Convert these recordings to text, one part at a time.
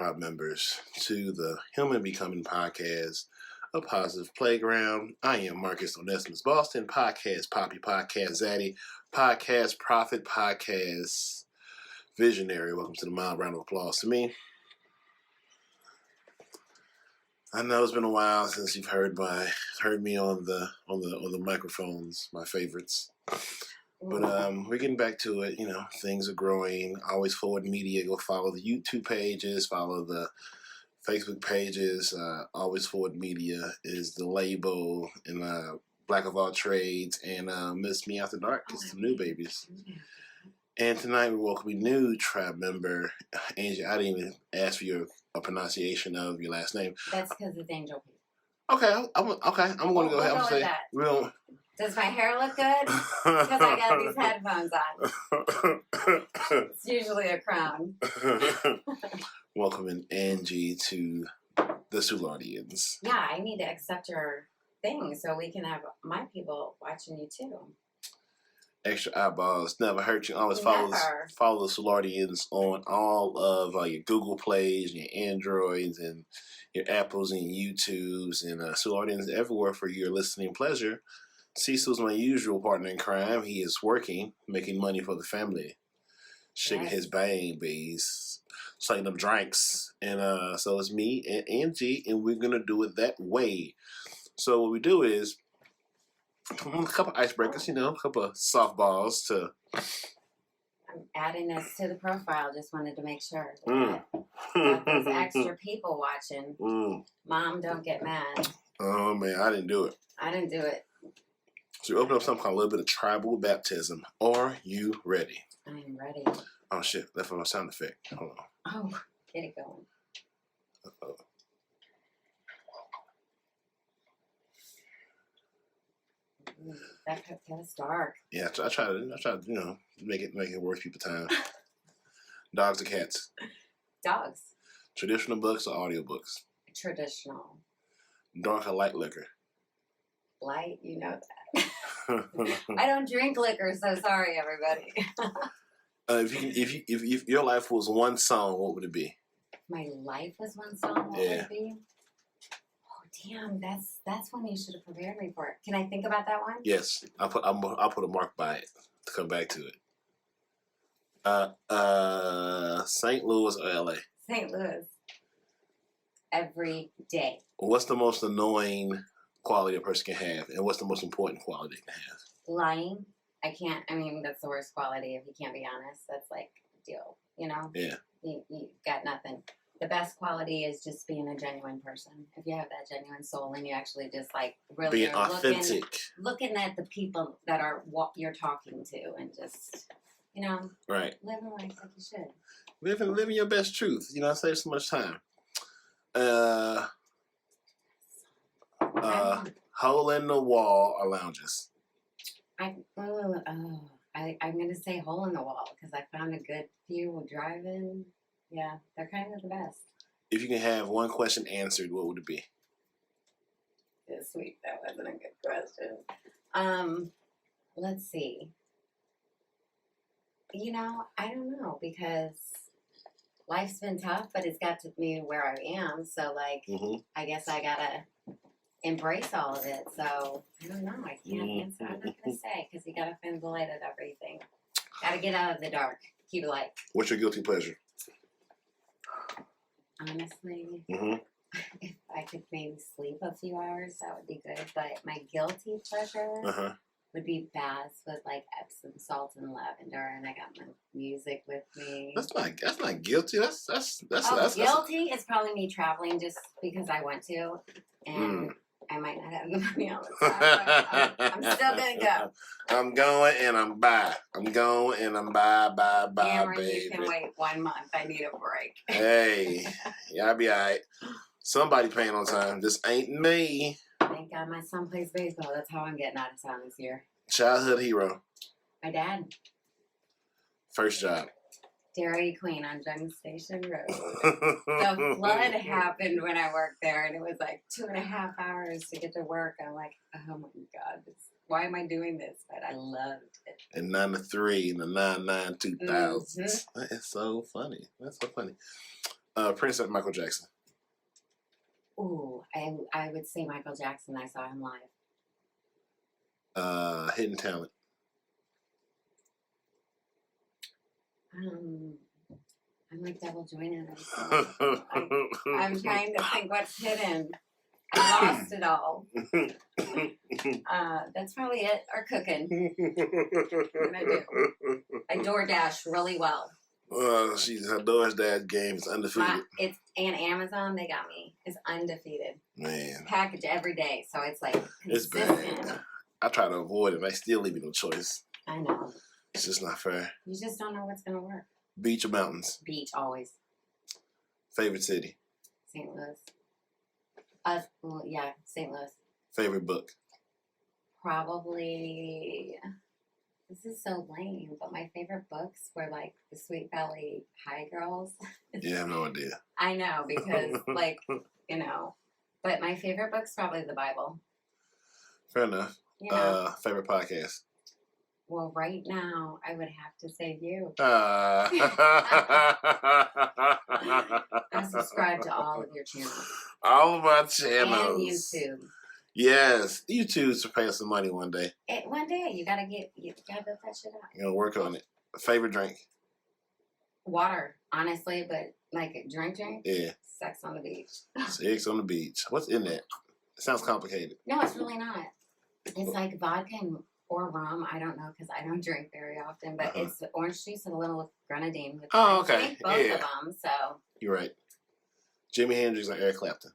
tribe members to the Human Becoming Podcast, a positive playground. I am Marcus Onesimus Boston, Podcast Poppy, Podcast Zaddy, Podcast Prophet, Podcast Visionary. Welcome to the mild round of applause to me. I know it's been a while since you've heard me on the microphones, my favorites. But we're getting back to it. You know, things are growing. Always Forward Media. Go follow the YouTube pages. Follow the Facebook pages. Always Forward Media is the label. And Black of All Trades. And Miss Me After Dark is some new babies. And tonight we're welcoming new tribe member, Angie. I didn't even ask for your pronunciation of your last name. That's because it's Angel. Okay, I'm going to go ahead and say that. Does my hair look good? Because I got these headphones on. It's usually a crown. Welcoming Angie to the Sulaudians. Yeah, I need to accept your thing so we can have my people watching you too. Extra eyeballs never hurt you. Always follow the Sulaudians on all of your Google Plays, your Androids, and your Apples and YouTubes, and Sulaudians everywhere for your listening pleasure. Cecil's my usual partner in crime. He is working, making money for the family, shaking his babies, selling them drinks. And so it's me and Angie, and we're going to do it that way. So what we do is a couple icebreakers, a couple of softballs to... I'm adding this to the profile. Just wanted to make sure. Got those extra people watching. Mom, don't get mad. Oh, man, I didn't do it. I didn't do it. So we open up something called a little bit of tribal baptism. Are you ready? I am ready. Oh, shit. Left on my sound effect. Hold on. Oh, get it going. Uh-oh. That's dark. Yeah, I try to, make it worth people's time. Dogs or cats? Dogs. Traditional books or audiobooks? Traditional. Dark or light liquor? Light, you know that. I don't drink liquor, so sorry, everybody. If your life was one song, what would it be? My life was one song. What would it be? Oh, damn! That's one you should have prepared me for. Can I think about that one? Yes, I'll put a mark by it to come back to it. St. Louis or LA? St. Louis. Every day. What's the most annoying quality a person can have, and what's the most important quality they can have? Lying. That's the worst quality if you can't be honest. That's like a deal, Yeah. You got nothing. The best quality is just being a genuine person. If you have that genuine soul and you actually just like really being authentic. Looking at the people that are what you're talking to and just, right. living life like you should. Living your best truth. I save so much time. Hole in the wall or lounges? I'm gonna say hole in the wall because I found a good few driving. Yeah, they're kind of the best. If you can have one question answered, what would it be? This week, that wasn't a good question. Let's see. I don't know because life's been tough, but it's got to me where I am. So, I guess I gotta embrace all of it. So I don't know. I can't answer. I'm not gonna say because you gotta find the light of everything. Gotta get out of the dark. Keep it light. What's your guilty pleasure? Honestly, if I could maybe sleep a few hours, that would be good. But my guilty pleasure would be baths with like Epsom salt and lavender, and I got my music with me. That's not guilty. That's guilty. It's probably me traveling just because I want to, and I might not have the money all the time. I'm still gonna go. I'm going and I'm bye. I'm going and I'm bye, Cameron, baby. you can wait 1 month. I need a break. Hey, yeah, I'll be all right. Somebody paying on time. This ain't me. Thank God my son plays baseball. That's how I'm getting out of town this year. Childhood hero. My dad. First job. Dairy Queen on Jung Station Road. The flood happened when I worked there, and it was like 2.5 hours to get to work. I'm like, oh my God, why am I doing this? But I loved it. And 9 to 3 and the 99 2000s. That is so funny. That's so funny. Prince and Michael Jackson. Ooh, I would say Michael Jackson. I saw him live. Hidden talent. I'm like double jointed. I'm trying to think what's hidden. I lost it all. That's probably it. Or cooking. What I do. I DoorDash really well. Her DoorDash game is undefeated. And Amazon, they got me. It's undefeated. Man. Package every day, so it's like consistent. It's bad. I try to avoid it, but I still leave me no choice. I know. It's just not fair. You just don't know what's going to work. Beach or mountains? Beach, always. Favorite city? St. Louis. St. Louis. Favorite book? Probably... This is so lame, but my favorite books were like the Sweet Valley High Girls. Yeah, I have no idea. I know, because but my favorite book's probably the Bible. Fair enough. Yeah. Favorite podcast? Well, right now, I would have to say you. I subscribe to all of your channels. All of my channels. And YouTube. Yes. YouTube's to pay us some money one day. One day, you gotta build that shit out. You're gonna work on it. Favorite drink? Water, honestly, but like drink? Yeah. Sex on the beach. Sex on the beach. What's in that? It sounds complicated. No, it's really not. It's like vodka or rum. I don't know because I don't drink very often, but it's orange juice and a little grenadine. With okay. Both of them, so. You're right. Jimi Hendrix or Eric Clapton?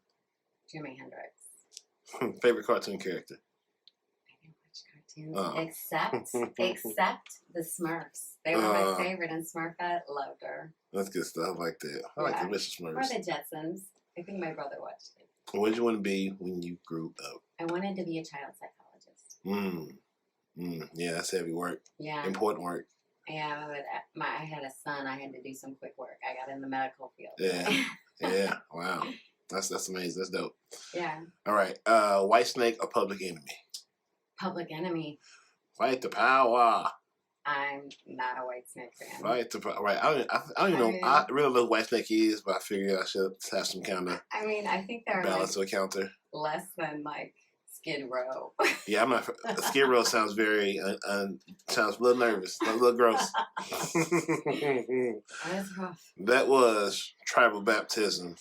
Jimi Hendrix. Favorite cartoon character? I didn't watch cartoons except the Smurfs. They were my favorite, and Smurfette loved her. That's good stuff like that. I like the Mr. Smurfs. Or the Jetsons. I think my brother watched it. What did you want to be when you grew up? I wanted to be a child psychologist. Yeah, that's heavy work. Yeah. Important work. Yeah, but I had a son. I had to do some quick work. I got in the medical field. Yeah. Yeah. Wow. That's amazing. That's dope. Yeah. All right. White Snake or Public Enemy? Public Enemy. Fight the power. I'm not a White Snake fan. Fight the power. Right. I don't even know. I really know who White Snake is, but I figured I should have some kind of. I think they're balance to a counter. Less than like Skid Row. Yeah, I'm not. Skid Row sounds very sounds a little nervous, a little gross. That's rough. That was tribal baptism.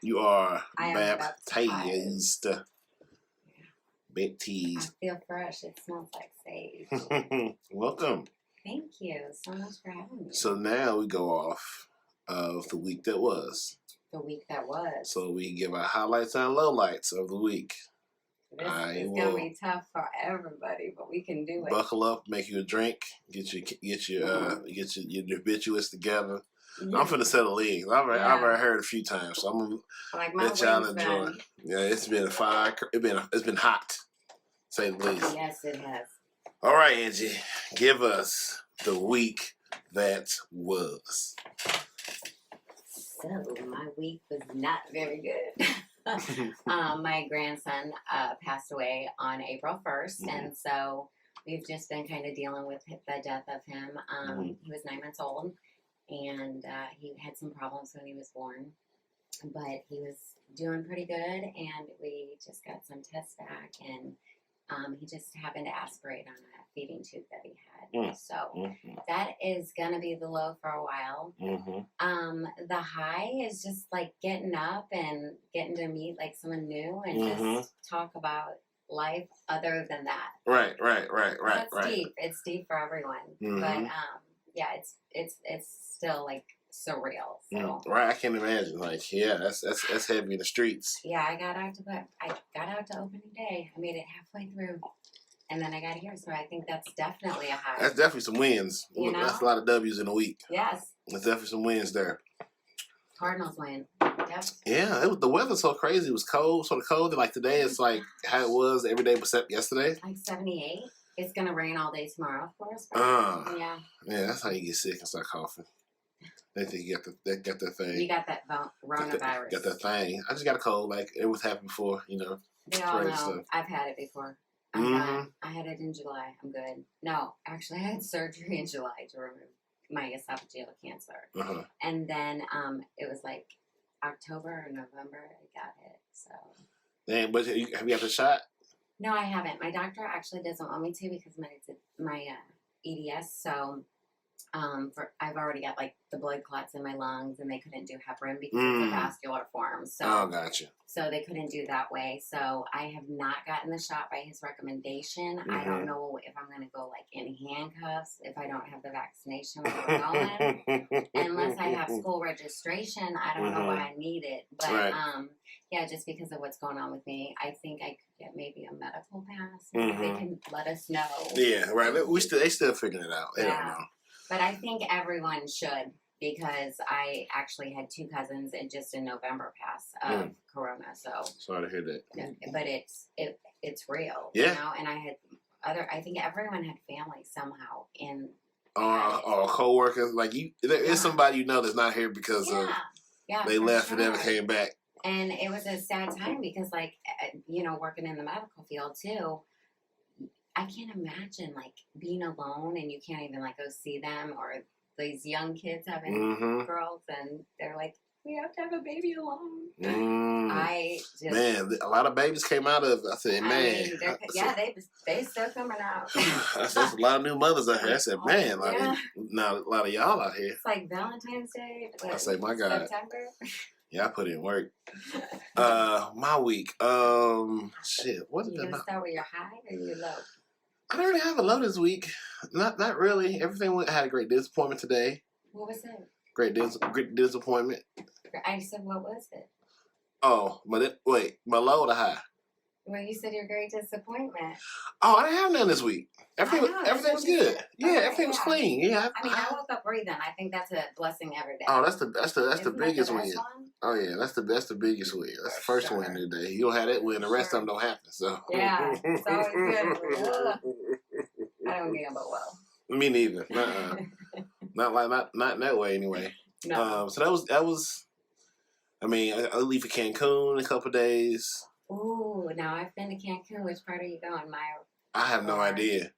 You are baptized. Baptized. I feel fresh. It smells like sage. Welcome. Thank you so much for having me. So now we go off of the week that was. The week that was. So we give our highlights and lowlights of the week. This is gonna be tough for everybody, but we can do it. Buckle up, make you a drink, get your habituous together. I'm finna settle in. I've already heard a few times, so I'm gonna let y'all enjoy. Yeah, it's been a fire. It's been hot, to say the least. Yes, it has. All right, Angie, give us the week that was. So my week was not very good. My grandson passed away on April 1st, and so we've just been kind of dealing with the death of him. He was 9 months old. And he had some problems when he was born, but he was doing pretty good, and we just got some tests back, and he just happened to aspirate on a feeding tube that he had. So that is going to be the low for a while. The high is just like getting up and getting to meet like someone new and just talk about life other than that. Right. It's deep. It's deep for everyone. But yeah, it's still like surreal. So. Right, I can imagine. Like, yeah, that's heavy in the streets. Yeah, I got out to opening day. I made it halfway through, and then I got here. So I think that's definitely a high. That's definitely some wins. You know? That's a lot of W's in a week. Yes. There's definitely some wins there. Cardinals win. Yep. Yeah, the weather's so crazy. It was cold, sort of cold. And like today, it's like how it was every day except yesterday. Like 78. It's gonna rain all day tomorrow, of course. Yeah, that's how you get sick and start coughing. They think you got that thing. You got that coronavirus. Got that thing. I just got a cold. Like it was happened before, They all know. Stuff. I've had it before. I had it in July. I'm good. No, actually, I had surgery in July to remove my esophageal cancer. Uh-huh. And then it was like October or November I got it. So. Damn, but have you had the shot? No, I haven't. My doctor actually doesn't want me to because my EDS. So I've already got like the blood clots in my lungs, and they couldn't do heparin because it's a vascular form. So, gotcha. So they couldn't do that way. So I have not gotten the shot by his recommendation. Mm-hmm. I don't know if I'm going to go like in handcuffs if I don't have the vaccination when we're going. Unless I have school registration, I don't know why I need it. But yeah, just because of what's going on with me, I think I could get maybe a medical pass. Maybe they can let us know. Yeah, right. They still figuring it out. They don't know. But I think everyone should, because I actually had 2 cousins just in November pass of corona. So sorry to hear that. But it's real. Yeah. You know, and I think everyone had family somehow in. Or co-workers, like there is somebody you know that's not here because they left and never came back. And it was a sad time because, like, you know, working in the medical field too, I can't imagine like being alone and you can't even like go see them, or these young kids having girls and they're like, we have to have a baby alone. Man, a lot of babies came out of. I said, man, they still coming out. That's a lot of new mothers out here. I said, man, now a lot of y'all out here. It's like Valentine's Day. I say, my God. September. Yeah, I put in work. My week. Shit. What did you gonna start with your high or your low? I don't really have a low this week. Not really. Everything I had a great disappointment today. What was it? Great disappointment. I said, what was it? Oh, wait, my low or the high? Well, you said your great disappointment. Oh, I didn't have none this week. Everything was good. Yeah, everything was clean. Yeah. I woke up breathing. I think that's a blessing every day. Oh, that's the biggest win. Oh yeah, that's the biggest win. That's the first win of the day. You don't have that win, the rest of them don't happen. So yeah, it's always good. I don't gamble well. Me neither. Not in that way anyway. No. So that was. I mean, I'll leave for Cancun in a couple of days. Ooh, now I've been to Cancun. Which part are you going, Maya? I have no idea.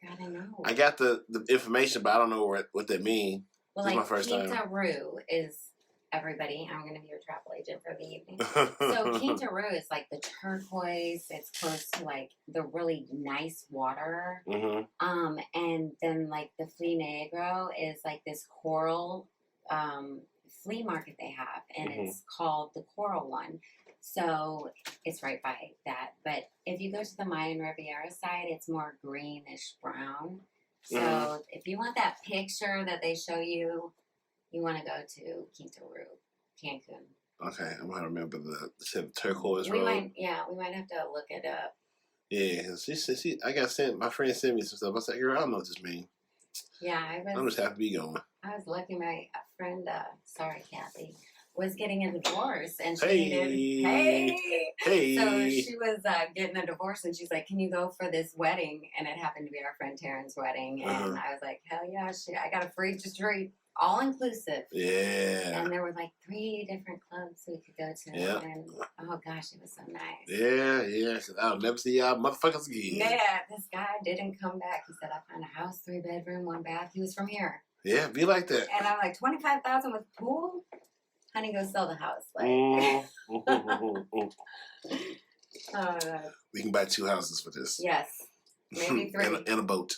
You gotta know. I got the information, but I don't know what that means. Well, this like, is my first time. Quinta Roo is everybody. I'm going to be your travel agent for the evening. So Quinta Roo is like the turquoise. It's close to like the really nice water. Mm-hmm. And then like the Flea Negro is like this coral flea market they have, and it's called the Coral One. So it's right by that. But if you go to the Mayan Riviera side, it's more greenish brown. So if you want that picture that they show you, you want to go to Quinta Roo, Cancun. Okay, I'm gonna remember the turquoise road. We might have to look it up. Yeah, my friend sent me some stuff. I said, girl, I don't know what this means. Yeah, I'm just happy to be going. I was lucky. My friend, sorry, Kathy, was getting a divorce, and she Hey. So she was getting a divorce, and she's like, "Can you go for this wedding?" And it happened to be our friend Taryn's wedding, and I was like, "Hell yeah!" I got a free retreat, all inclusive. Yeah. And there were like 3 different clubs we could go to. Yeah. And oh gosh, it was so nice. Yeah. I'll never see y'all motherfuckers again. Yeah, this guy didn't come back. He said, "I found a house, 3 bedroom, 1 bath." He was from here. Yeah, be like that. And I'm like, $25,000 with pool? Honey, go sell the house. Like, we can buy 2 houses for this. Yes, maybe 3. and a boat.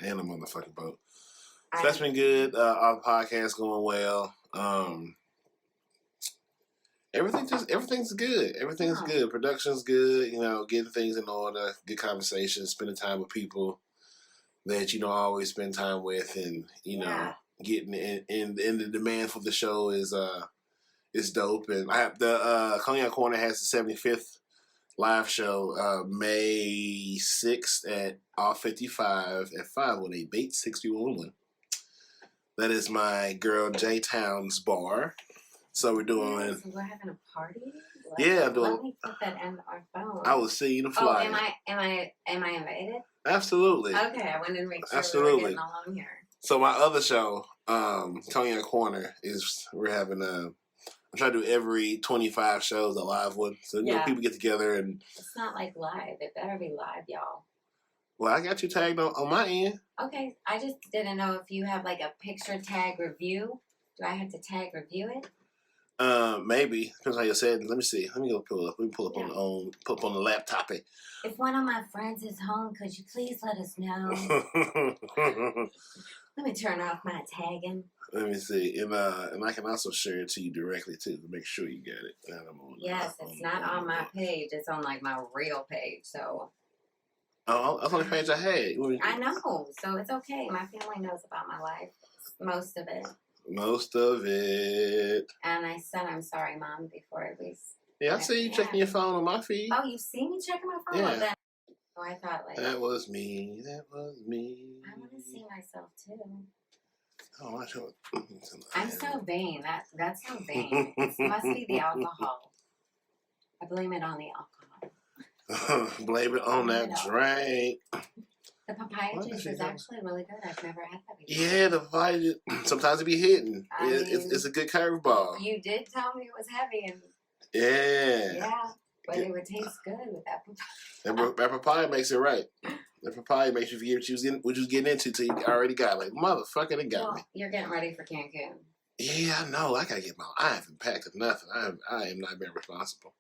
And a motherfucking boat. So that's been good. Our podcast going well. Everything's good. Everything's good. Production's good. You know, getting things in order. Good conversation. Spending time with people that I always spend time with, and getting in the demand for the show is dope. And I have the Cognac Corner has the 75th live show May 6th at R55 at 518 Bates 6111. That is my girl J Town's bar. So we're doing. So we're having a party. I'm doing. Let me put that in our phone. I was seeing the flyer. Oh, am I invited? Absolutely. Okay, I wanted to make sure Absolutely. we were getting along here. So my other show, Cognac Corner, we're having I'm trying to do every 25 shows a live one. So people get together and. It's not like live. It better be live, y'all. Well, I got you tagged on my end. Okay, I just didn't know if you have like a picture tag review. Do I have to tag review it? Maybe depends on your settings. Let me see. Let me go pull up. Let me pull up pull up on the laptop. If one of my friends is home, could you please let us know? Let me turn off my tagging. Let me see, and I can also share it to you directly too to make sure you get it. Yes, it's not on my page. It's on like my real page. So. Oh, that's on the page I had. I know, so it's okay. My family knows about my life, most of it. Most of it. And I said, "I'm sorry, Mom," before it was. Yeah, I see you checking your phone on my feed. Oh, you see me checking my phone? Yeah. Then, oh, I thought like that was me. That was me. I want to see myself too. Oh, I should. I'm so vain. That's so vain. It must be the alcohol. I blame it on the alcohol. Blame it on that drink. The papaya juice is actually really good. I've never had that before. Yeah, the papaya. Sometimes it be hitting. It's a good curveball. You did tell me it was heavy, and yeah, but it would taste good with that papaya. That papaya makes it right. That papaya makes you forget what you was getting into till you already got like motherfucker. It got me. You're getting ready for Cancun. Yeah, I know. I gotta get I haven't packed up nothing. I am not being responsible.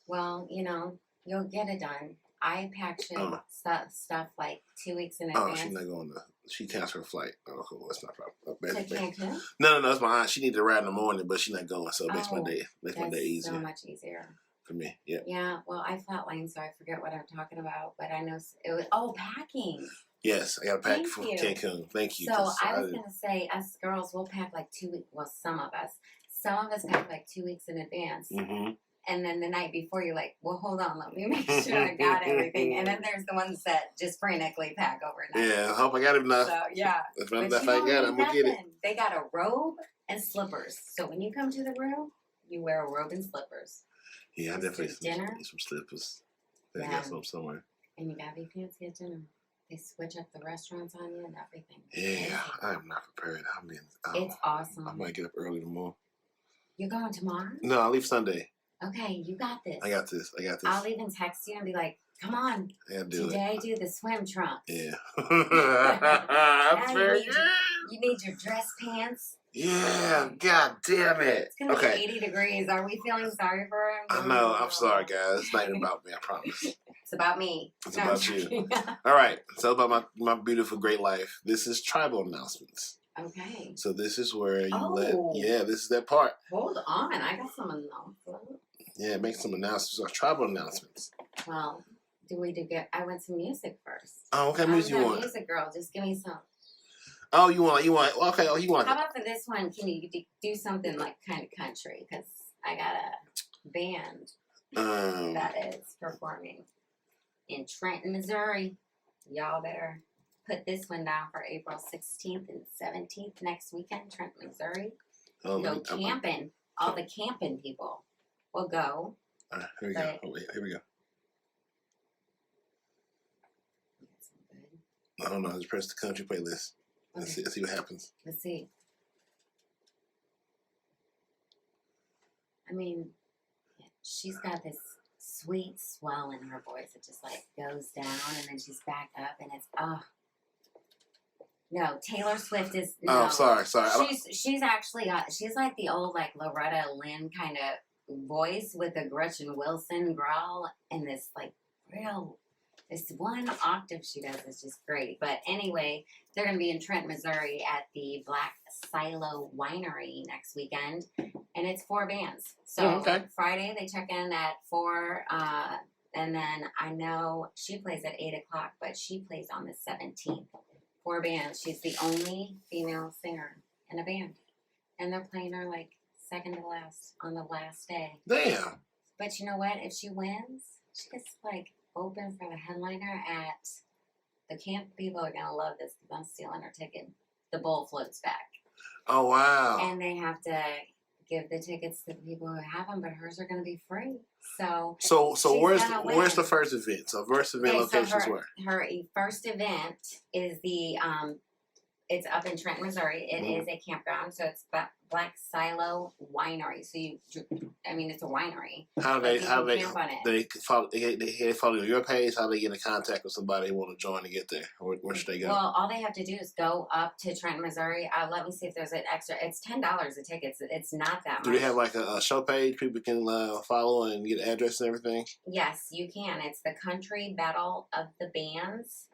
Well, you'll get it done. I packed stuff like 2 weeks in advance. Oh, she's not going to. She canceled her flight. Oh, cool. That's not a problem. To Cancun? No. That's my aunt. She needed to ride in the morning, but she's not going, so it makes my day easier. So much easier. For me, yeah. Yeah, well, I flatlined, so I forget what I'm talking about, but I know it was, packing. Yes, I got to pack for Cancun. Thank you. So I was going to say, us girls, we'll pack like 2 weeks, well, some of us pack like 2 weeks in advance. Mm-hmm. And then the night before, you're like, well, hold on, let me make sure I got everything. And then there's the ones that just frantically pack overnight. Yeah, I hope I got enough. So, yeah. If I got it, I'm going to get it. They got a robe and slippers. So when you come to the room, you wear a robe and slippers. Yeah, I definitely dinner. Need some slippers. I got some somewhere. And you got to be fancy at dinner. They switch up the restaurants on you and everything. Yeah, I am not prepared. It's awesome. I might get up early tomorrow. You're going tomorrow? No, I leave Sunday. Okay, you got this. I got this. I'll even text you and be like, come on. Today, do the swim trunks. Yeah. That's very good. You need your dress pants. Yeah, god damn it. It's going to be 80 degrees. Are we feeling sorry for him? I know. I'm sorry, guys. It's not even about me, I promise. It's about me. It's about you. All right. So about my beautiful, great life. This is tribal announcements. Okay. So this is where you this is that part. Hold on. I got some announcements. Yeah, make some announcements. Tribal announcements. Well, I want some music first. Oh, what kind of music you want? Music, girl. Just give me some. Oh, you want, okay, you want. How about for this one, can you do something like kind of country? Because I got a band that is performing in Trenton, Missouri. Y'all better put this one down for April 16th and 17th next weekend, Trenton, Missouri. Go camping. All the camping people will go. All right, here we go. Oh, wait, here we go. I don't know. Just press the country playlist. Let's see what happens. Let's see. I mean, she's got this sweet swell in her voice. It just like goes down and then she's back up and it's No, Taylor Swift is no. Oh, sorry. She's actually she's like the old like Loretta Lynn kind of voice with a Gretchen Wilson growl and this like this one octave she does is just great. But anyway, they're going to be in Trent, Missouri at the Black Silo Winery next weekend. And it's 4 bands. So Friday they check in at 4. And then I know she plays at 8 o'clock, but she plays on the 17th. 4 bands. She's the only female singer in a band. And they're playing her like second to last on the last day. Damn. But you know what? If she wins, she's like open for the headliner at the camp. People are gonna love this because I'm stealing her ticket. The bowl floats back. Oh wow! And they have to give the tickets to the people who have them, but hers are gonna be free. So where's the first event? So first event locations where? Her first event is the It's up in Trenton, Missouri. It is a campground, so it's Black Silo Winery. So it's a winery. How they follow your page? How they get in contact with somebody who want to join to get there? Where should they go? Well, all they have to do is go up to Trenton, Missouri. Let me see if there's an extra. It's $10 a ticket. It's not that much. Do they have like a show page people can follow and get address and everything? Yes, you can. It's the Country Battle of the Bands.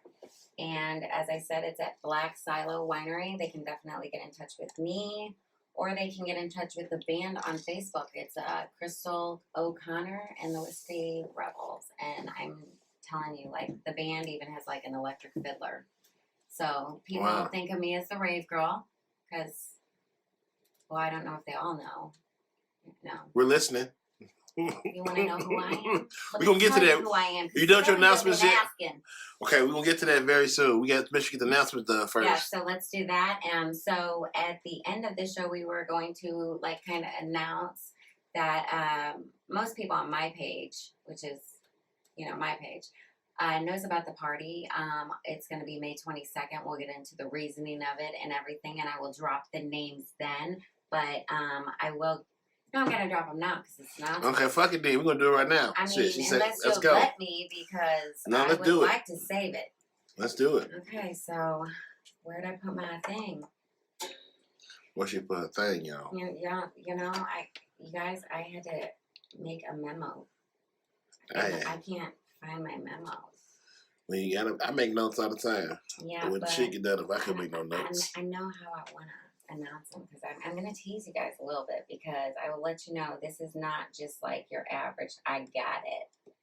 And as I said, it's at Black Silo Winery. They can definitely get in touch with me, or they can get in touch with the band on Facebook. It's Crystal O'Connor and the Whiskey Rebels. And I'm telling you, like, the band even has like an electric fiddler. So people think of me as the rave girl because, well, I don't know if they all know. No. We're listening. You want to know who I am? We're going to get to that. Who I am. You done with your announcements yet? Asking. Okay, we're going to get to that very soon. We got to make sure we get the announcements done first. Yeah, so let's do that. So at the end of the show, we were going to like kind of announce that most people on my page, which is, my page, knows about the party. It's going to be May 22nd. We'll get into the reasoning of it and everything, and I will drop the names then. But I will... No, I'm going to drop them now because it's not... Okay, fuck it then. We're going to do it right now. I mean, unless you'll let me because I would like to save it. Let's do it. Okay, so where did I put my thing? Where should you put a thing, y'all? You guys, I had to make a memo. I can't find my memos. Well, I make notes all the time. Yeah, when the shit get done, if I could make no notes. I know how I want to announce them because I'm going to tease you guys a little bit because I will let you know this is not just like your average I got it.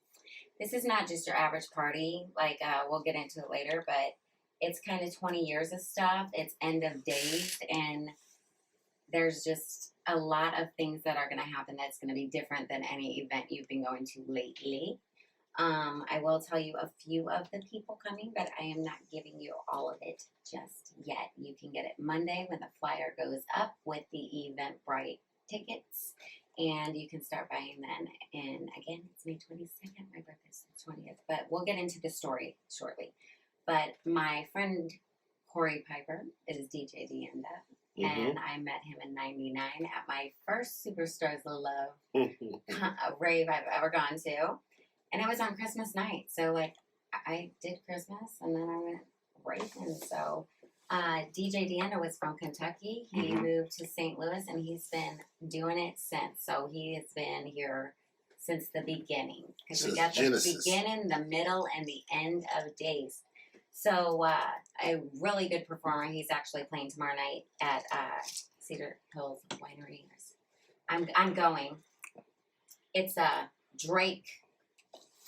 This is not just your average party. Like, we'll get into it later, but it's kind of 20 years of stuff. It's End of Daze, and there's just a lot of things that are going to happen that's going to be different than any event you've been going to lately. I will tell you a few of the people coming, but I am not giving you all of it just yet. You can get it Monday when the flyer goes up with the Eventbrite tickets, and you can start buying then. And again, it's May 22nd. My birthday's the 20th, but we'll get into the story shortly. But my friend Corey Piper is DJ Deenda, and I met him in '99 at my first Superstars of Love rave I've ever gone to. And it was on Christmas night. So, like, I did Christmas, and then I went raving. So, DJ Deenda was from Kentucky. He moved to St. Louis, and he's been doing it since. So, he has been here since the beginning. Because we got the beginning, the middle, and the end of Daze. So, a really good performer. He's actually playing tomorrow night at Cedar Hills Winery. I'm going. It's a Drake...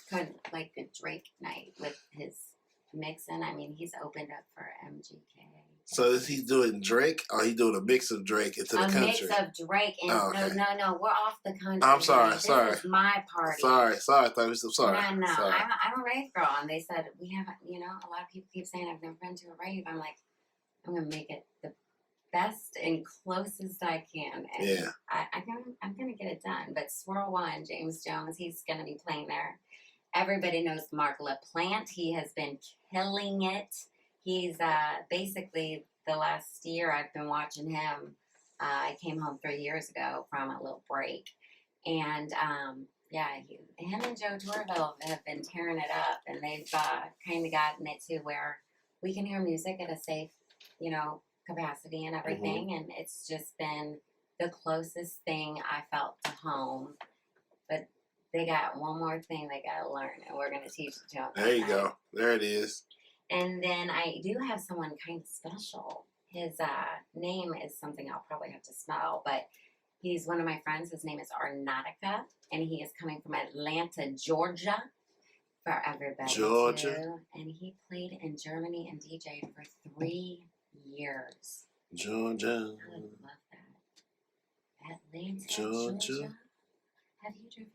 kind of like a Drake night with his mixing. I mean, he's opened up for MGK. So is he doing Drake, or he doing a mix of Drake into the country? A mix of Drake and no, we're off the country. I'm sorry, this is my party. Sorry. I thought I'm sorry. No, sorry. I'm a rave girl, and they said we haven't. A lot of people keep saying I've never been to a rave. I'm like, I'm gonna make it the best and closest I can. And yeah. I'm gonna get it done. But Swirl One, James Jones, he's gonna be playing there. Everybody knows Mark LaPlante. He has been killing it. He's basically the last year I've been watching him. I came home 3 years ago from a little break. And, him and Joe Torville have been tearing it up. And they've kind of gotten it to where we can hear music at a safe, capacity and everything. And it's just been the closest thing I felt to home. But they got one more thing they got to learn, and we're going to teach it to them. There you go. There it is. And then I do have someone kind of special. His name is something I'll probably have to spell, but he's one of my friends. His name is Arnautica, and he is coming from Atlanta, Georgia, for everybody. Georgia. Too. And he played in Germany and DJed for 3 years. Georgia. I would love that. Atlanta, Georgia. Have you driven?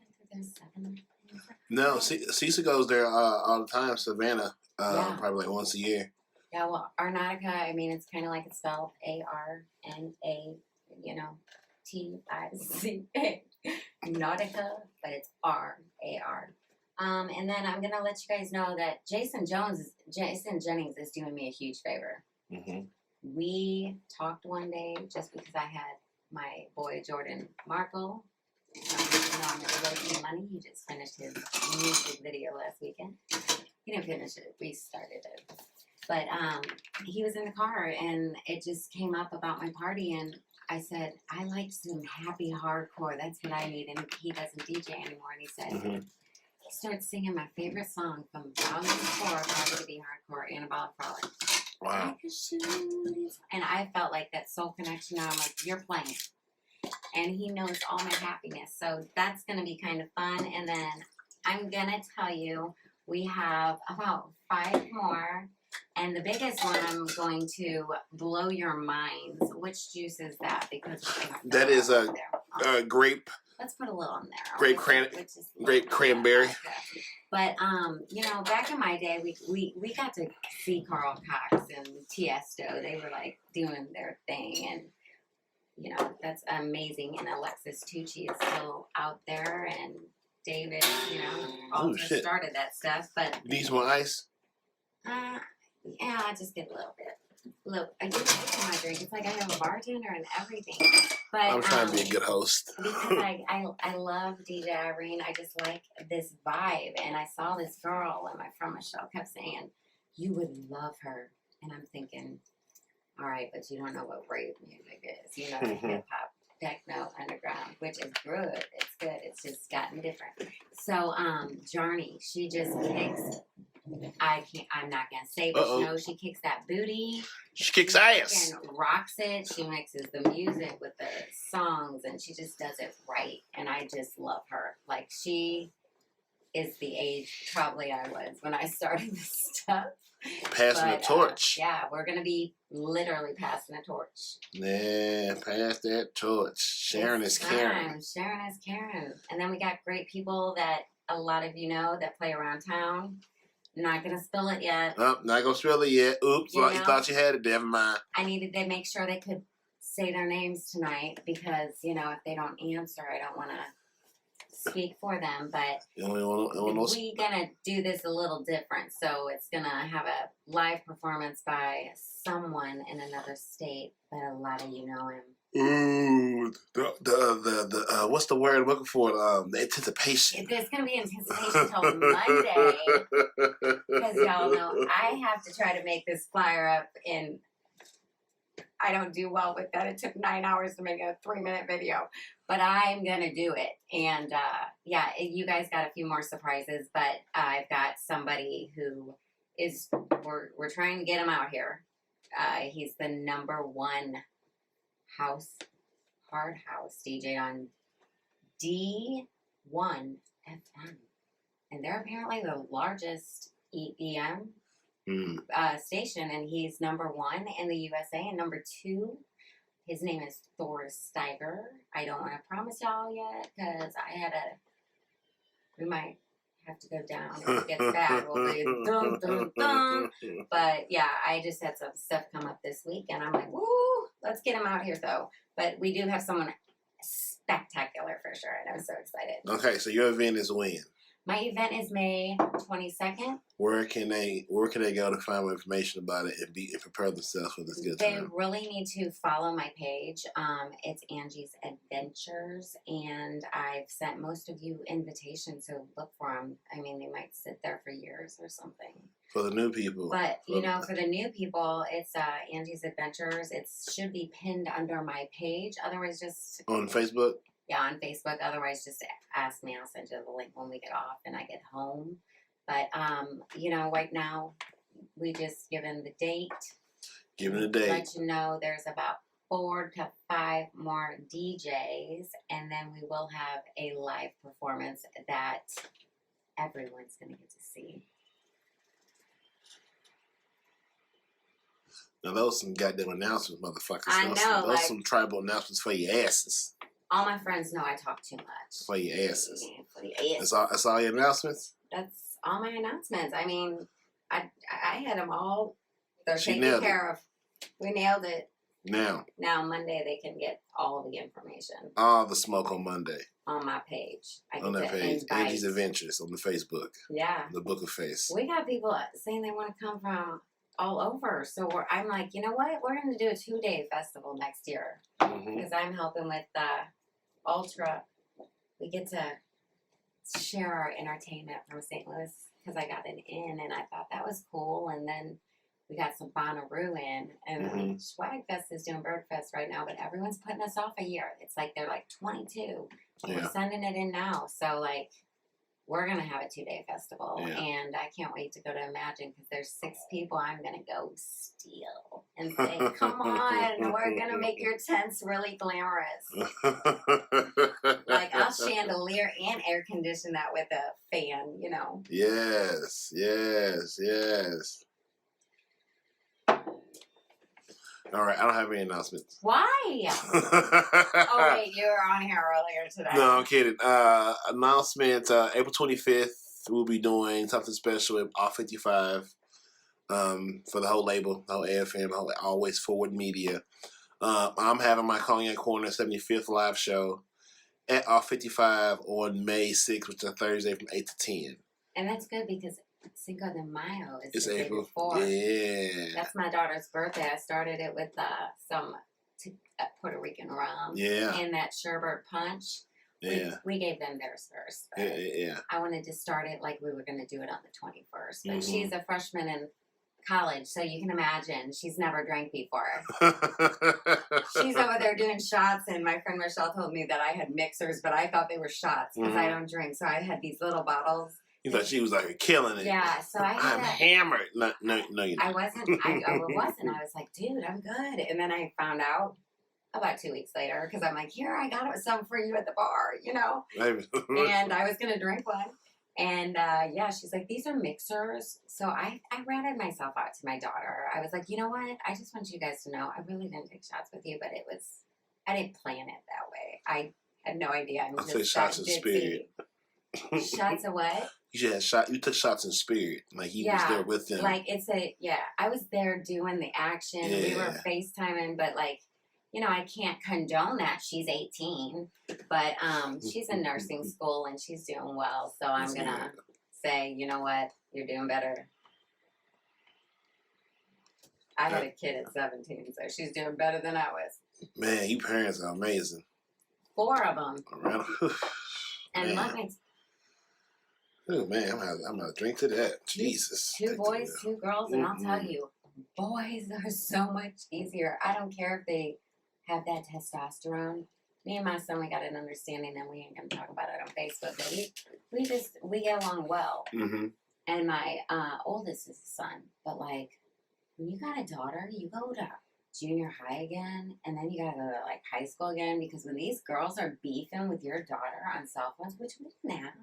No, Cisa goes there all the time. Savannah, probably like once a year. Yeah, well, Arnautica, I mean, it's kind of like it's spelled A-R-N-A, T-I-C-A. Nautica, but it's R-A-R. And then I'm going to let you guys know that Jason Jennings is doing me a huge favor. we talked one day just because I had my boy Jordan Markle. I'm making money. He just finished his music video last weekend. He didn't finish it. We started it. But he was in the car, and it just came up about my party, and I said, I like some happy hardcore. That's what I need. And he doesn't DJ anymore. And he said, he started singing my favorite song from Volume 4 of Happy to Be Hardcore, Anabolic Frolic. Wow. And I felt like that soul connection. Now I'm like, you're playing. And he knows all my happiness. So that's going to be kind of fun. And then I'm going to tell you, we have about 5 more. And the biggest one, I'm going to blow your minds. Which juice is that? Because that is a grape. Let's put a little in there. Grape cranberry. But you know, back in my day, we got to see Carl Cox and Tiesto. They were like doing their thing, and you know that's amazing. And Alexis Tucci is still out there, and David, you know, also started that stuff. But these more ice. Yeah, I just get a little bit. Look, I do take my drink. It's like I have a bartender and everything. But I'm trying to be a good host. Because I love DJ Irene. I just like this vibe. And I saw this girl, and my friend Michelle kept saying, you would love her. And I'm thinking, all right, but you don't know what rave music is. You know, hip-hop, techno, underground, which is good. It's good. It's just gotten different. So, Journey, she just kicks... I'm not gonna say, but you know, she kicks that booty. She kicks ass. And rocks it. She mixes the music with the songs, and she just does it right. And I just love her. Like, she is the age probably I was when I started this stuff. Passing the torch. Yeah, we're gonna be literally passing the torch. Yeah, pass that torch. Sharing is caring. Sharing is caring. And then we got great people that a lot of you know that play around town. Not gonna spill it yet. Oh, not gonna spill it yet. Oops, you thought you had it. Never mind. I needed to make sure they could say their names tonight because, you know, if they don't answer, I don't want to speak for them. But we're gonna do this a little different. So it's gonna have a live performance by someone in another state, but a lot of you know him. Ooh, the what's the word I'm looking for? The anticipation. There's gonna be anticipation till Monday, because y'all know I have to try to make this flyer up, and I don't do well with that. It took 9 hours to make a 3-minute video, but I'm gonna do it. And yeah, you guys got a few more surprises, but I've got somebody who is we're trying to get him out here. He's the #1 hard house DJ on D1 FM, and they're apparently the largest EM station, and he's #1 in the USA, and #2, his name is Thor Steiger. I don't want to promise y'all yet because we might have to go down if it gets bad. We'll be dun, dun, dun. But yeah, I just had some stuff come up this week, and I'm like, woo, let's get him out here though. But we do have someone spectacular for sure, and I'm so excited. Okay, so your event is when? My event is May 22nd. Where can they go to find more information about it and prepare themselves for this good time? They really need to follow my page. It's Angie's Adventures, and I've sent most of you invitations, so look for them. I mean, they might sit there for years or something. For the new people. But, for the new people, it's Angie's Adventures. It should be pinned under my page. Otherwise, just... On Facebook? Yeah, on Facebook. Otherwise, just ask me. I'll send you the link when we get off and I get home. But, right now, we just given the date. Given the date. Let you know there's about 4 to 5 more DJs. And then we will have a live performance that everyone's going to get to see. Now, those some goddamn announcements, motherfuckers. I know. Those some tribal announcements for your asses. All my friends know I talk too much. For your asses. Yeah, for the asses. That's all your announcements? That's all my announcements. I mean, I had them all. They're taken care of. We nailed it. Now Monday they can get all the information. All the smoke on Monday. On my page. On that page. Angie's Adventures on the Facebook. Yeah. The Book of Face. We got people saying they want to come from all over. So I'm like, you know what? We're going to do a 2-day festival next year because I'm helping with Ultra. We get to share our entertainment from St. Louis because I got an in and I thought that was cool. And then we got some Bonnaroo in, and Swag Fest is doing Bird Fest right now, but everyone's putting us off a year. It's like they're like 22. Yeah. We're sending it in now. So like, we're going to have a 2-day festival, and I can't wait to go to Imagine because there's 6 people I'm going to go steal and say, come on, we're going to make your tents really glamorous. Like, I'll chandelier and air condition that with a fan, you know. Yes. All right, I don't have any announcements. Why? Oh, wait, you were on here earlier today. No, I'm kidding. Announcement, April 25th, we'll be doing something special at Off 55 for the whole label, the whole AFM, Always Forward Media. I'm having my Cognac Corner 75th live show at Off 55 on May 6th, which is a Thursday from 8 to 10. And that's good because Cinco de Mayo is the April. Before. Yeah. That's my daughter's birthday. I started it with some Puerto Rican rum. Yeah. And that sherbet punch. Yeah. We gave them theirs first. Yeah. I wanted to start it like we were going to do it on the 21st. But she's a freshman in college, so you can imagine she's never drank before. She's over there doing shots, and my friend Michelle told me that I had mixers, but I thought they were shots because I don't drink. So I had these little bottles. You thought she was like killing it. Yeah, so I'm hammered. No, you're not. I wasn't. I was like, dude, I'm good. And then I found out about 2 weeks later because I'm like, here, I got some for you at the bar, you know. And I was gonna drink one, and she's like, these are mixers. So I ratted myself out to my daughter. I was like, you know what? I just want you guys to know, I really didn't take shots with you, but I didn't plan it that way. I had no idea. I took shots in spirit. Shots of what? You took shots in spirit. Like you was there with them. Like I was there doing the action. Yeah. We were FaceTiming, but like, you know, I can't condone that. She's 18, but she's in nursing school and she's doing well. So I'm going to say, you know what? You're doing better. I had a kid at 17, so she's doing better than I was. Man, you parents are amazing. 4 of them. And let me... Oh, man, I'm going to drink to that. Jesus. 2 boys, 2 girls, and I'll tell you, boys are so much easier. I don't care if they have that testosterone. Me and my son, we got an understanding, and we ain't going to talk about it on Facebook, but we get along well. Mm-hmm. And my oldest is a son, but like, when you got a daughter, you go to junior high again, and then you gotta go to like high school again, because when these girls are beefing with your daughter on cell phones, which we didn't have,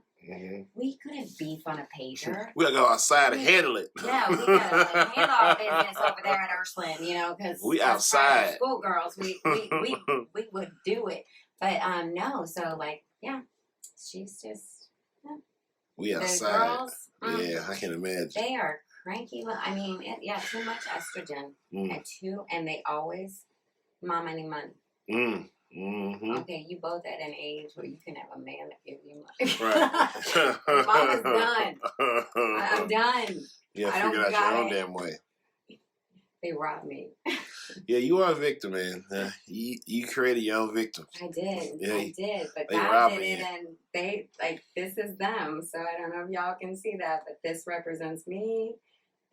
we couldn't beef on a pager. We gotta go outside and handle it. Yeah, we gotta like, handle our business over there at Ursuline, you know, because we outside schoolgirls, we would do it, but no, so like she's just we outside. Girls, yeah, I can imagine. They are cranky. I mean, too much estrogen. And they always, Mom, I need money. Mm-hmm. Okay, you both at an age where you can have a man that gives you money. Right. Mom is done. I'm done. Yeah, figure out your own damn way. They robbed me. Yeah, you are a victim, man. You created your own victim. I did. Yeah, I did. But God did it, and they, like, this is them. So I don't know if y'all can see that, but this represents me.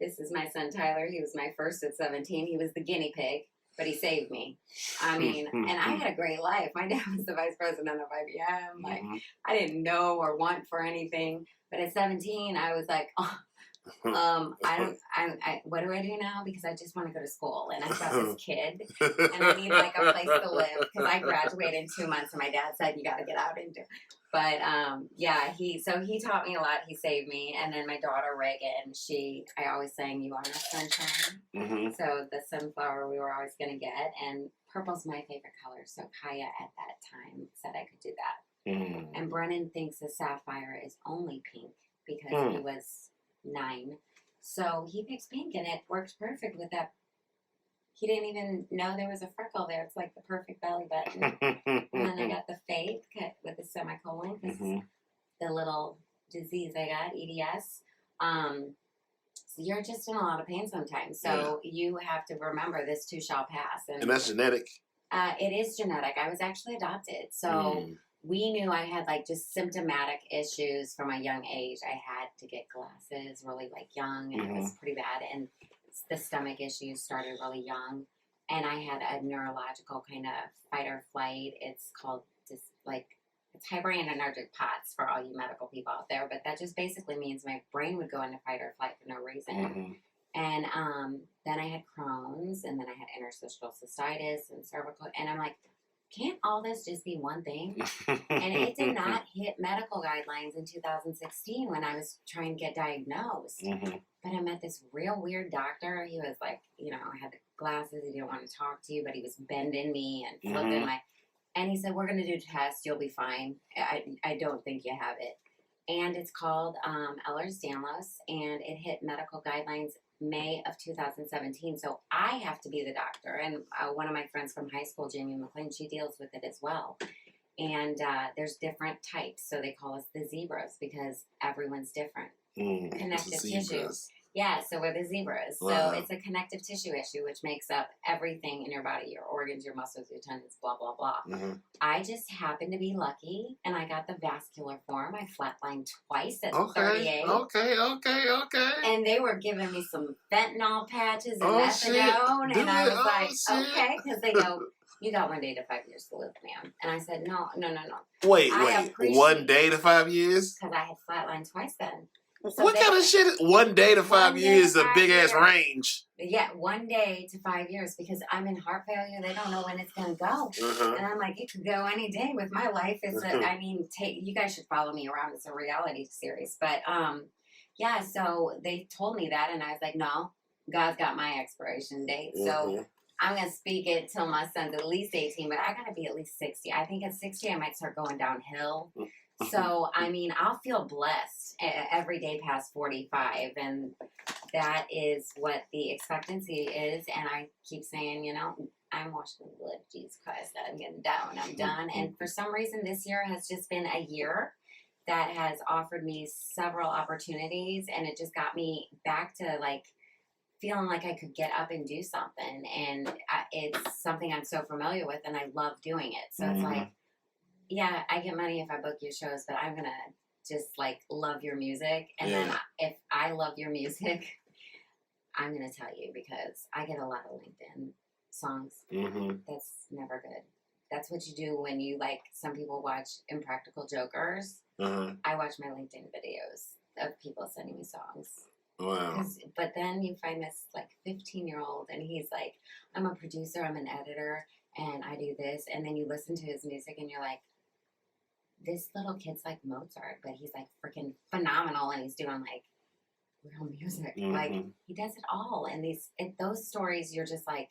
This is my son, Tyler. He was my first at 17. He was the guinea pig, but he saved me. I mean, and I had a great life. My dad was the vice president of IBM. Like, I didn't know or want for anything. But at 17, I was like, oh, what do I do now? Because I just want to go to school, and I've got this kid, and I need like a place to live because I graduated in 2 months, and my dad said you got to get out and do. But he taught me a lot. He saved me, and then my daughter Reagan, I always sang "You Are My Sunshine." So the sunflower we were always gonna get, and purple's my favorite color. So Kaya at that time said I could do that, and Brennan thinks the sapphire is only pink because he was 9. So he picks pink, and it works perfect with that. He didn't even know there was a freckle there. It's like the perfect belly button. And then I got the faith cut with the semicolon because the little disease I got, EDS. you're just in a lot of pain sometimes. So you have to remember this too shall pass. And that's genetic? It is genetic. I was actually adopted. So we knew I had like just symptomatic issues from a young age. I had to get glasses really like young, and it was pretty bad. And the stomach issues started really young. And I had a neurological kind of fight or flight. It's called just like, it's hyperenergic POTS for all you medical people out there. But that just basically means my brain would go into fight or flight for no reason. And then I had Crohn's, and then I had interstitial cystitis and cervical. And I'm like, can't all this just be one thing? And it did not hit medical guidelines in 2016 when I was trying to get diagnosed. But I met this real weird doctor. He was like, you know, I had the glasses. He didn't want to talk to you, but he was bending me and flipping my... And he said, we're going to do tests. You'll be fine. I don't think you have it. And it's called Ehlers-Danlos, and it hit medical guidelines May of 2017. So I have to be the doctor. And one of my friends from high school, Jamie McLean, she deals with it as well. And there's different types. So they call us the zebras because everyone's different. Connective tissue. Yeah, so we're the zebras. Wow. So it's a connective tissue issue, which makes up everything in your body, your organs, your muscles, your tendons, blah, blah, blah. I just happened to be lucky, and I got the vascular form. I flatlined twice at 38. Okay. And they were giving me some fentanyl patches and methadone, and I was okay, because they go, you got 1 day to 5 years to live, ma'am. And I said, no. Wait, 1 day to 5 years? Because I had flatlined twice then. So what kind of shit is 1 day to 5 years is a big ass range? Yeah, 1 day to 5 years because I'm in heart failure. They don't know when it's going to go. And I'm like, it could go any day with my life. You guys should follow me around. It's a reality series. But, yeah, so they told me that. And I was like, no, God's got my expiration date. So I'm going to speak it till my son's at least 18. But I got to be at least 60. I think at 60, I might start going downhill. So, I mean, I'll feel blessed every day past 45, and that is what the expectancy is. And I keep saying, you know, I'm washing the blood of Jesus Christ. I'm getting down. I'm done. And for some reason, this year has just been a year that has offered me several opportunities, and it just got me back to, like, feeling like I could get up and do something. And it's something I'm so familiar with, and I love doing it. So it's like, yeah, I get money if I book your shows, but I'm going to just, like, love your music. And then if I love your music, I'm going to tell you because I get a lot of LinkedIn songs. That's never good. That's what you do when you, like, some people watch Impractical Jokers. I watch my LinkedIn videos of people sending me songs. Wow. But then you find this, like, 15-year-old, and he's like, I'm a producer, I'm an editor, and I do this. And then you listen to his music, and you're like, this little kid's like Mozart, but he's like freaking phenomenal, and he's doing like real music. Like he does it all. And those stories, you're just like,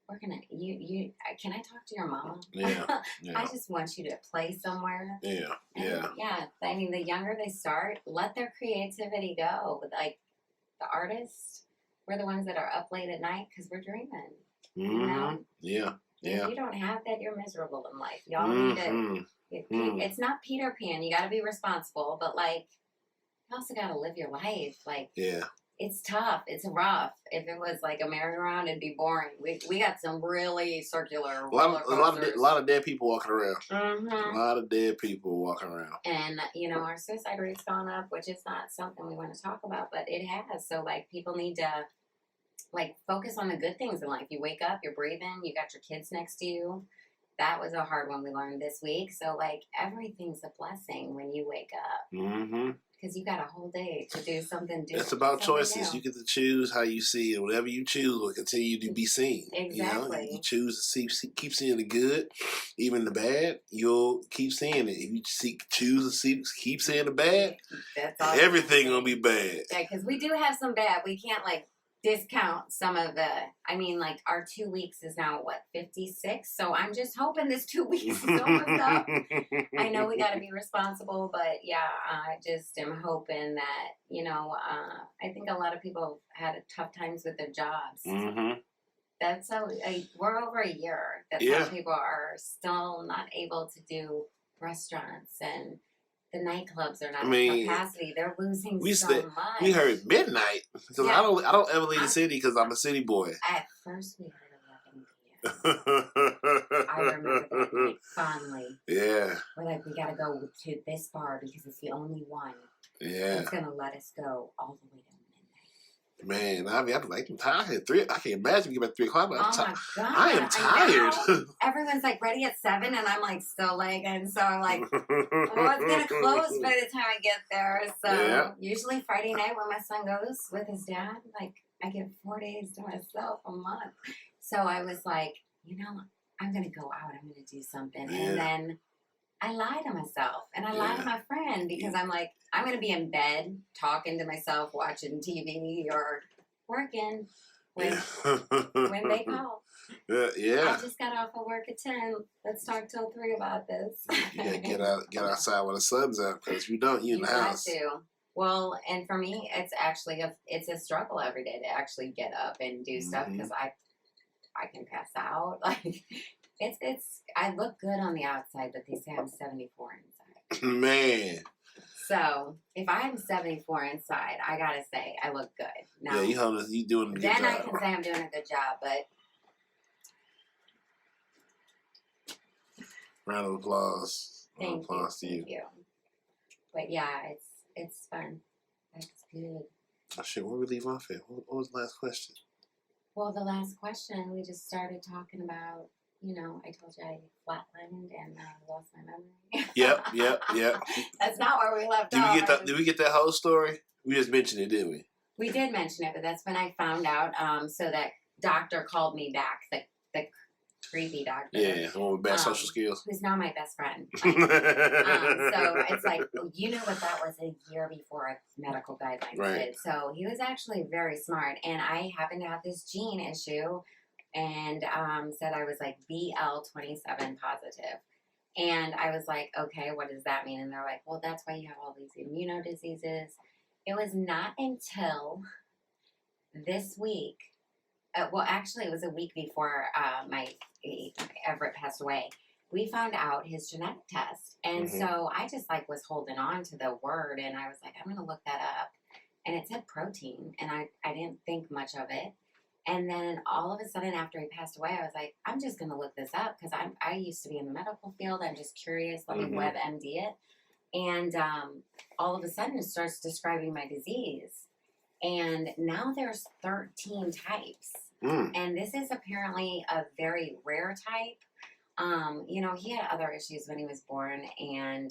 we're gonna can I talk to your mama? Yeah. I just want you to play somewhere. Yeah. I mean, the younger they start, let their creativity go. Like the artists, we're the ones that are up late at night because we're dreaming. You know? Yeah. If you don't have that, you're miserable in life. Y'all need to. It's not Peter Pan. You got to be responsible, but like, you also got to live your life. Like, it's tough. It's rough. If it was like a merry-go-round, it'd be boring. We got some really circular roller coasters. A lot of dead people walking around. A lot of dead people walking around. And you know, our suicide rate's gone up, which is not something we want to talk about, but it has. So like, people need to like focus on the good things in life. You wake up, you're breathing, you got your kids next to you. That was a hard one we learned this week. So, like, everything's a blessing when you wake up. Because you got a whole day to do something different. It's about choices. You get to choose how you see it. Whatever you choose will continue to be seen. Exactly. You know, you choose to keep seeing the good, even the bad, you'll keep seeing it. If you choose to keep seeing the bad, everything going to be bad. Yeah, because we do have some bad. We can't, like, discount some of the, I mean, like, our 2 weeks is now, 56? So I'm just hoping this 2 weeks is almost up. I know we got to be responsible, but yeah, I just am hoping that, you know, I think a lot of people had tough times with their jobs. That's so, we're over a year that some people are still not able to do restaurants, and the nightclubs are not at capacity. They're losing so much. We heard midnight because I don't ever leave the city because I'm a city boy. At first, we heard 11 p.m. I remember that night fondly. Yeah. We're like, we gotta go to this bar because it's the only one. Yeah. It's gonna let us go all the way to midnight. Man, I mean, I'm like, I'm tired. I can't imagine getting at 3 o'clock. Oh my God. I am tired. Everyone's like ready at 7, and I'm like still like, and so I'm like, oh, it's gonna close by the time I get there. So usually Friday night when my son goes with his dad, like I get 4 days to myself a month. So I was like, you know, I'm gonna go out. I'm gonna do something, and then I lie to myself, and I lie to my friend because I'm like, I'm going to be in bed talking to myself, watching TV or working when they call. Yeah. I just got off of work at 10. Let's talk till 3 about this. You got to get outside when the sun's out because if you don't, you're in the house. You got to. Well, and for me, it's actually it's a struggle every day to actually get up and do stuff because I can pass out. Like I look good on the outside, but they say I'm 74 inside. Man. So if I'm 74 inside, I gotta say I look good. Now, you doing a good job. Then I can say I'm doing a good job, but round of applause. Thank you. But yeah, it's fun. That's good. Oh shit, where we leave off at? What was the last question? Well, the last question we just started talking about. You know, I told you I flatlined and lost my memory. Yep. That's not where we left off. Did we get that whole story? We just mentioned it, didn't we? We did mention it, but that's when I found out. So that doctor called me back, the creepy doctor. Yeah, the one with bad social skills. Who's now my best friend. So it's like, you know what, that was a year before medical guidelines did. So he was actually very smart. And I happened to have this gene issue. And said I was like BL27 positive. And I was like, okay, what does that mean? And they're like, well, that's why you have all these immunodiseases. It was not until this week, well, actually, it was a week before my Everett passed away. We found out his genetic test. And so I just like was holding on to the word. And I was like, I'm going to look that up. And it said protein. And I didn't think much of it. And then all of a sudden after he passed away, I was like, I'm just going to look this up because I used to be in the medical field. I'm just curious. Let me WebMD it. And all of a sudden it starts describing my disease. And now there's 13 types. And this is apparently a very rare type. You know, he had other issues when he was born. And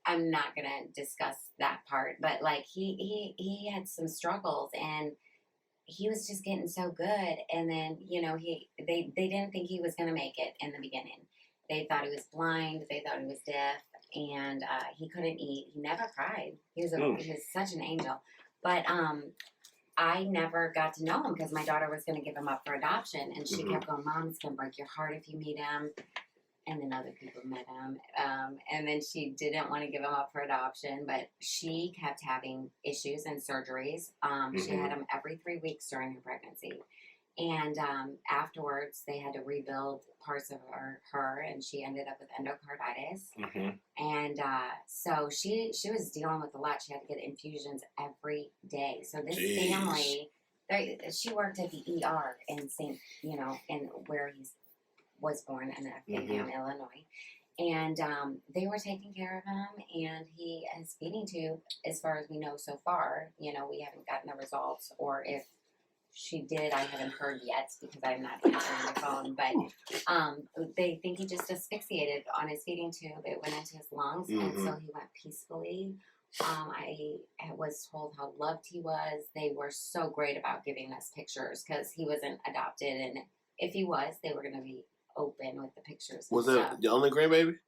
I'm not gonna discuss that part, but like he had some struggles and he was just getting so good. And then, you know, they didn't think he was gonna make it in the beginning. They thought he was blind. They thought he was deaf, and he couldn't eat. He never cried. He was such an angel. But I never got to know him because my daughter was gonna give him up for adoption, and she kept going, "Mom, it's gonna break your heart if you meet him." And then other people met him. And then she didn't want to give him up for adoption, but she kept having issues and surgeries. She had him every 3 weeks during her pregnancy. And afterwards, they had to rebuild parts of her, and she ended up with endocarditis. And so she was dealing with a lot. She had to get infusions every day. So this family, she worked at the ER in in where he's was born in Effingham, Illinois. And they were taking care of him, and he has feeding tube, as far as we know so far. You know, we haven't gotten the results, or if she did, I haven't heard yet because I'm not answering the phone. But they think he just asphyxiated on his feeding tube. It went into his lungs, and so he went peacefully. I was told how loved he was. They were so great about giving us pictures because he wasn't adopted, and if he was, they were going to be open with the pictures. Was it the only grandbaby?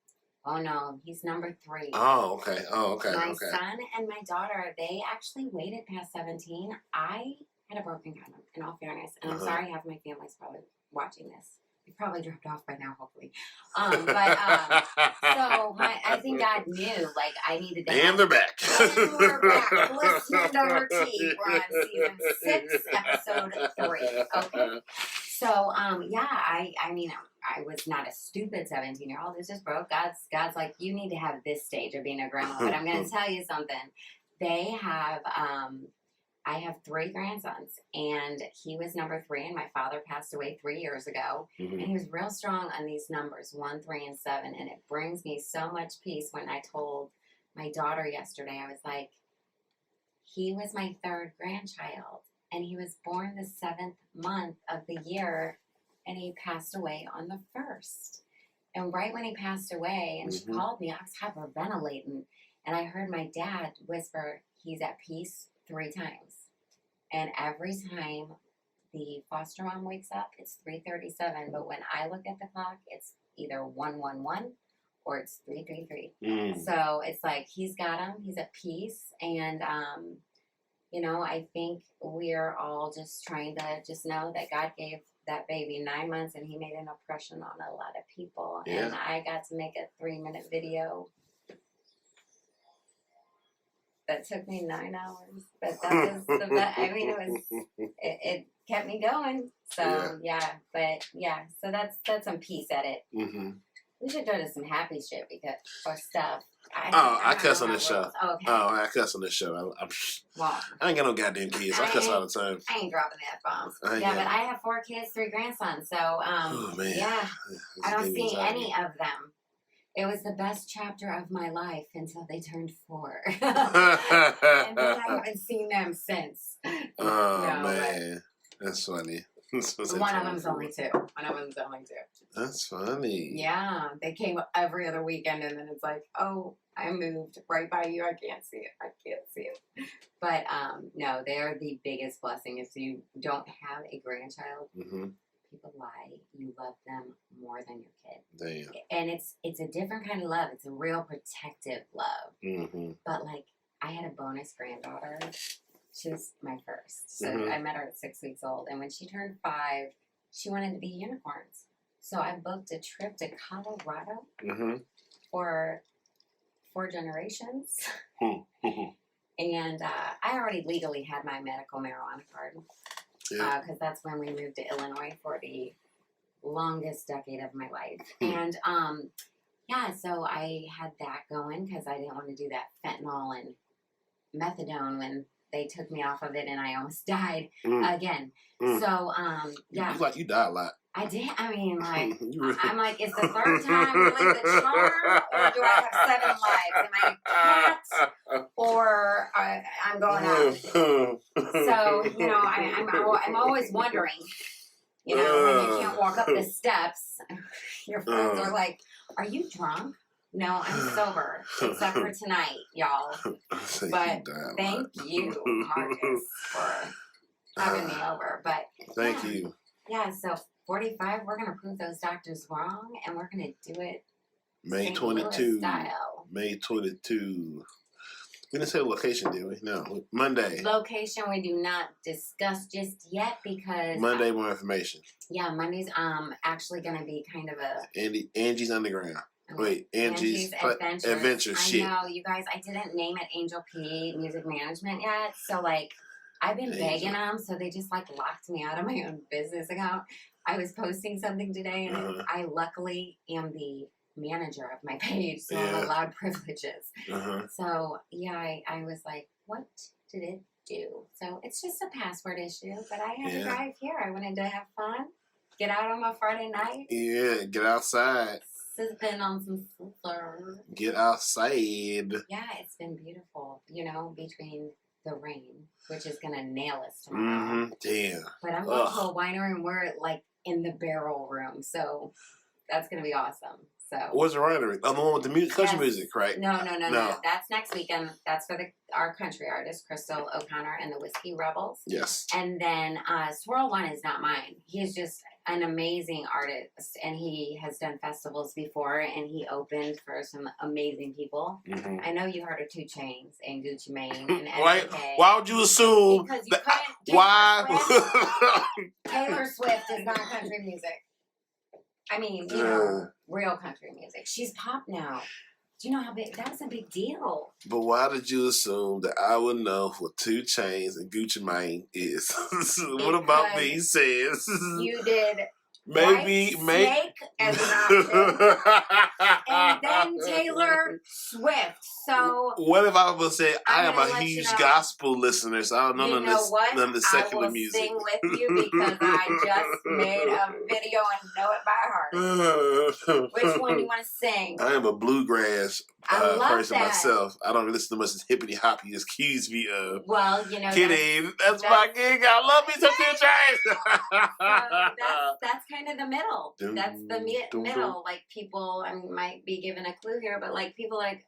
Oh no, he's number 3. Oh, okay. My son and my daughter, they actually waited past 17. I had a broken condom, in all fairness, and I'm sorry half my family's probably watching this. They probably dropped off by now, hopefully. So I think God knew, like, I needed to. And they're back. And we're back. Listening to our tea. We're on season 6, episode 3. Okay. So, I mean, I was not a stupid 17-year-old. It's just broke. God's like, you need to have this stage of being a grandma. But I'm going to tell you something. They have, I have 3 grandsons, and he was number 3, and my father passed away 3 years ago. And he was real strong on these numbers, 1, 3, and 7. And it brings me so much peace when I told my daughter yesterday, I was like, he was my 3rd grandchild, and he was born the 7th month of the year, and he passed away on the 1st. And right when he passed away, and she called me, I was hyperventilating, and I heard my dad whisper, he's at peace 3 times. And every time the foster mom wakes up, it's 3:37. But when I look at the clock, it's either 1:11 or it's 3:33. So it's like he's got him. He's at peace. And, you know, I think we're all just trying to just know that God gave that baby 9 months, and he made an impression on a lot of people. Yeah. And I got to make a 3-minute video that took me 9 hours, but that was the best. I mean, it kept me going. So so that's some peace at it. We should go to some happy shit or stuff. I cuss on this show. Oh, okay. Oh, I cuss on this show. I ain't got no goddamn kids. I cuss all the time. I ain't dropping F-bombs. But I have 4 kids, 3 grandsons. So, oh, man. Yeah, I don't see any of them. It was the best chapter of my life until they turned 4. And then I haven't seen them since. Oh, man. That's funny. One of them's only 2. That's funny. Yeah. They came every other weekend, and then it's like, oh, I moved right by you. I can't see it. But, no, they're the biggest blessing. If you don't have a grandchild, people lie. You love them more than your kid. Damn. And it's a different kind of love. It's a real protective love. But like, I had a bonus granddaughter. She was my first. So I met her at 6 weeks old. And when she turned 5, she wanted to be unicorns. So I booked a trip to Colorado for 4 generations. And I already legally had my medical marijuana card. Because that's when we moved to Illinois for the longest decade of my life. And, so I had that going because I didn't want to do that fentanyl and methadone when they took me off of it, and I almost died again. So, You died a lot. I did. I mean, like, I'm like, is the 3rd time really the charm, or do I have 7 lives? Am I a cat, or I'm going out? So, you know, I'm always wondering, you know, when you can't walk up the steps, your friends are like, are you drunk? No, I'm sober, except for tonight, y'all. But thank you, Marcus, for having me over. But thank you. Yeah, so 45, we're going to prove those doctors wrong, and we're going to do it May 22. May 22. We didn't say the location, did we? No. Monday. Location we do not discuss just yet because... Monday, more information. Yeah, Monday's actually going to be kind of a... Angie's Underground. Wait, Angie's Adventure shit. I know, you guys, I didn't name it Angel P Music Management yet, so, like, I've been begging them, so they just, like, locked me out of my own business account. I was posting something today, and I luckily am the manager of my page, so I'm allowed privileges. So, yeah, I was like, what did it do? So, it's just a password issue, but I had to drive here. I wanted to have fun, get out on my Friday night. Yeah, get outside. Sipping on some sizzler. Get outside. Yeah, it's been beautiful, you know, between the rain, which is going to nail us tomorrow. Damn. But I'm going to a winery, and we're, like, in the barrel room, so that's going to be awesome. So what's the winery? The one with the country music, right? No. That's next weekend. That's for our country artist, Crystal O'Connor and the Whiskey Rebels. Yes. And then Swirl One is not mine. He is just an amazing artist, and he has done festivals before, and he opened for some amazing people. I know you heard of 2 Chainz and Gucci Mane and SK. Why would you assume? Because you couldn't. Why? Taylor Swift is not country music. I mean, you know, real country music. She's pop now. Do you know how big? That was a big deal. But why did you assume that I would know what 2 Chainz and Gucci Mane is? What about me says? You did Maybe. Snake as an option. And then Taylor Swift. So what if I was say I am a huge gospel listener, so I don't know none of the secular music. I will sing with you because I just made a video and know it by heart. Which one do you want to sing? I am a bluegrass person that. Myself. I don't listen to much hippity hop you accuse me of. Well, you know, Kitty, that's my gig. I love me some Future. So that's kind of the middle. That's the middle. Like people, I might be given a clue here, but like people like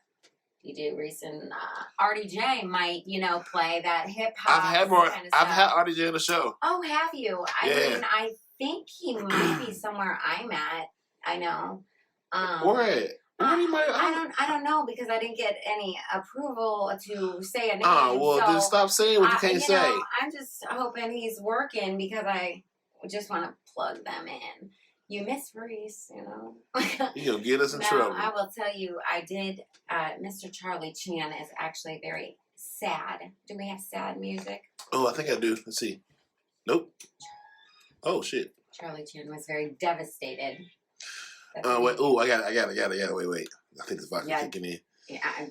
DJ Reese and RDJ might, play that hip hop. I've had RDJ on the show. Oh, have you? I mean, I think he might be somewhere I'm at. I know. Where? I don't know because I didn't get any approval to say a name. Oh, well, then stop saying what you can't say. I'm just hoping he's working because I just want to plug them in. You miss Reese, You're going to get us in trouble. I will tell you, I did, Mr. Charlie Chan is actually very sad. Do we have sad music? Oh, I think I do. Let's see. Nope. Oh, shit. Charlie Chan was very devastated. Wait. Oh, I got it. Wait. I think the vodka kicking in.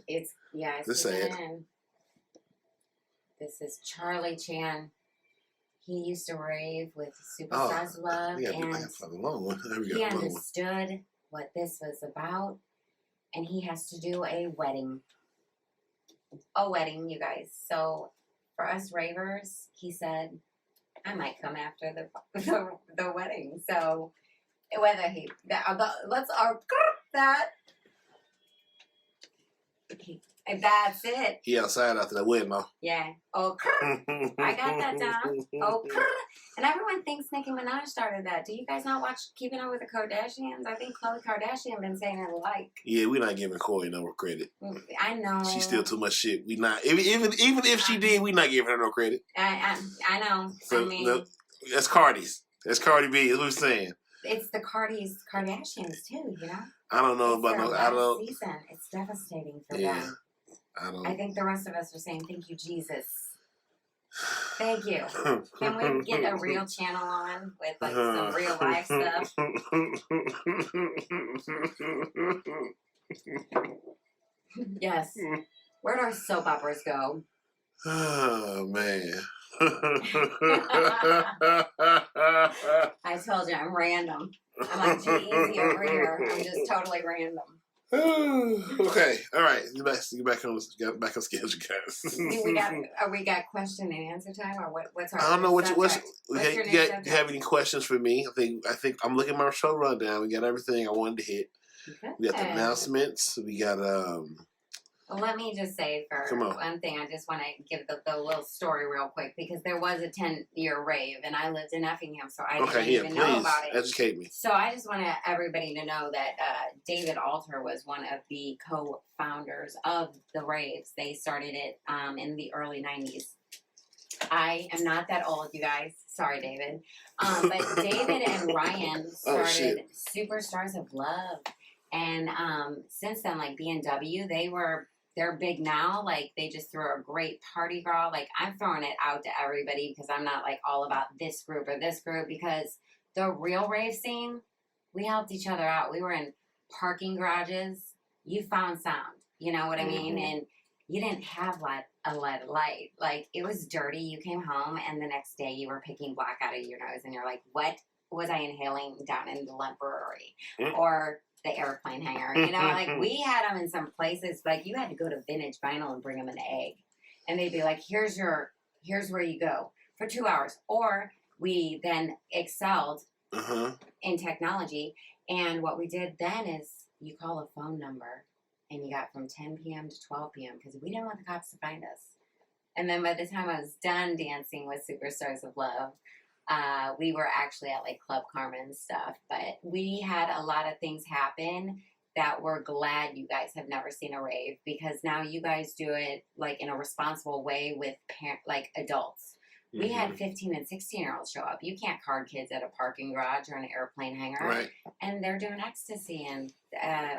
It's kicking in. This is Charlie Chan. He used to rave with Superstars Love, and he understood what this was about, and he has to do a wedding. A wedding, you guys. So, for us ravers, he said, I might come after the wedding. So, whether let's that. And that's it. He outside after that wedding, though. Yeah. Oh, I got that down. Oh, and everyone thinks Nicki Minaj started that. Do you guys not watch Keeping Up with the Kardashians? I think Khloe Kardashian been saying it like. Yeah, we're not giving Khloe no credit. I know. She's still too much shit. We not even if she did, we not giving her no credit. I know. So, that's Cardi's. That's Cardi B. Is what we're saying. It's the Kardashians too. I don't know about no. I don't. Season. It's devastating for them. I think the rest of us are saying, thank you, Jesus. Thank you. Can we get a real channel on with like some real life stuff? Yes. Where'd our soap operas go? Oh, man. I told you, I'm random. I'm like G-Eazy over here. I'm just totally random. Okay, all right. Get back on schedule, guys. we got question and answer time, or what's our? I don't know what's you have any questions for me? I think I'm looking at my show rundown. We got everything I wanted to hit. Okay. We got the announcements. We got Well, let me just say for one thing, I just want to give the little story real quick because there was a 10-year rave and I lived in Effingham, so I didn't even know about it. Educate me. So I just want everybody to know that David Alter was one of the co-founders of the raves. They started it in the early 90s. I am not that old, you guys. Sorry, David. But David and Ryan started Superstars of Love. And since then, like B&W, they're big now. Like, they just threw a great party girl. Like, I'm throwing it out to everybody because I'm not, like, all about this group or this group. Because the real rave scene, we helped each other out. We were in parking garages. You found sound. You know what I mean? And you didn't have, like, a lead light. Like, it was dirty. You came home, and the next day you were picking black out of your nose. And you're like, what was I inhaling down in the Lemp Brewery? Or the airplane hanger, like we had them in some places, like you had to go to Vintage Vinyl and bring them an egg, and they'd be like, here's where you go for 2 hours. Or we then excelled in technology, and what we did then is you call a phone number, and you got from 10 p.m. to 12 p.m. because we didn't want the cops to find us. And then by the time I was done dancing with Superstars of Love, we were actually at like Club Karma and stuff, but we had a lot of things happen that we're glad you guys have never seen a rave, because now you guys do it like in a responsible way with like adults. We had 15 and 16-year-olds show up. You can't card kids at a parking garage or an airplane hangar. Right. And they're doing ecstasy. And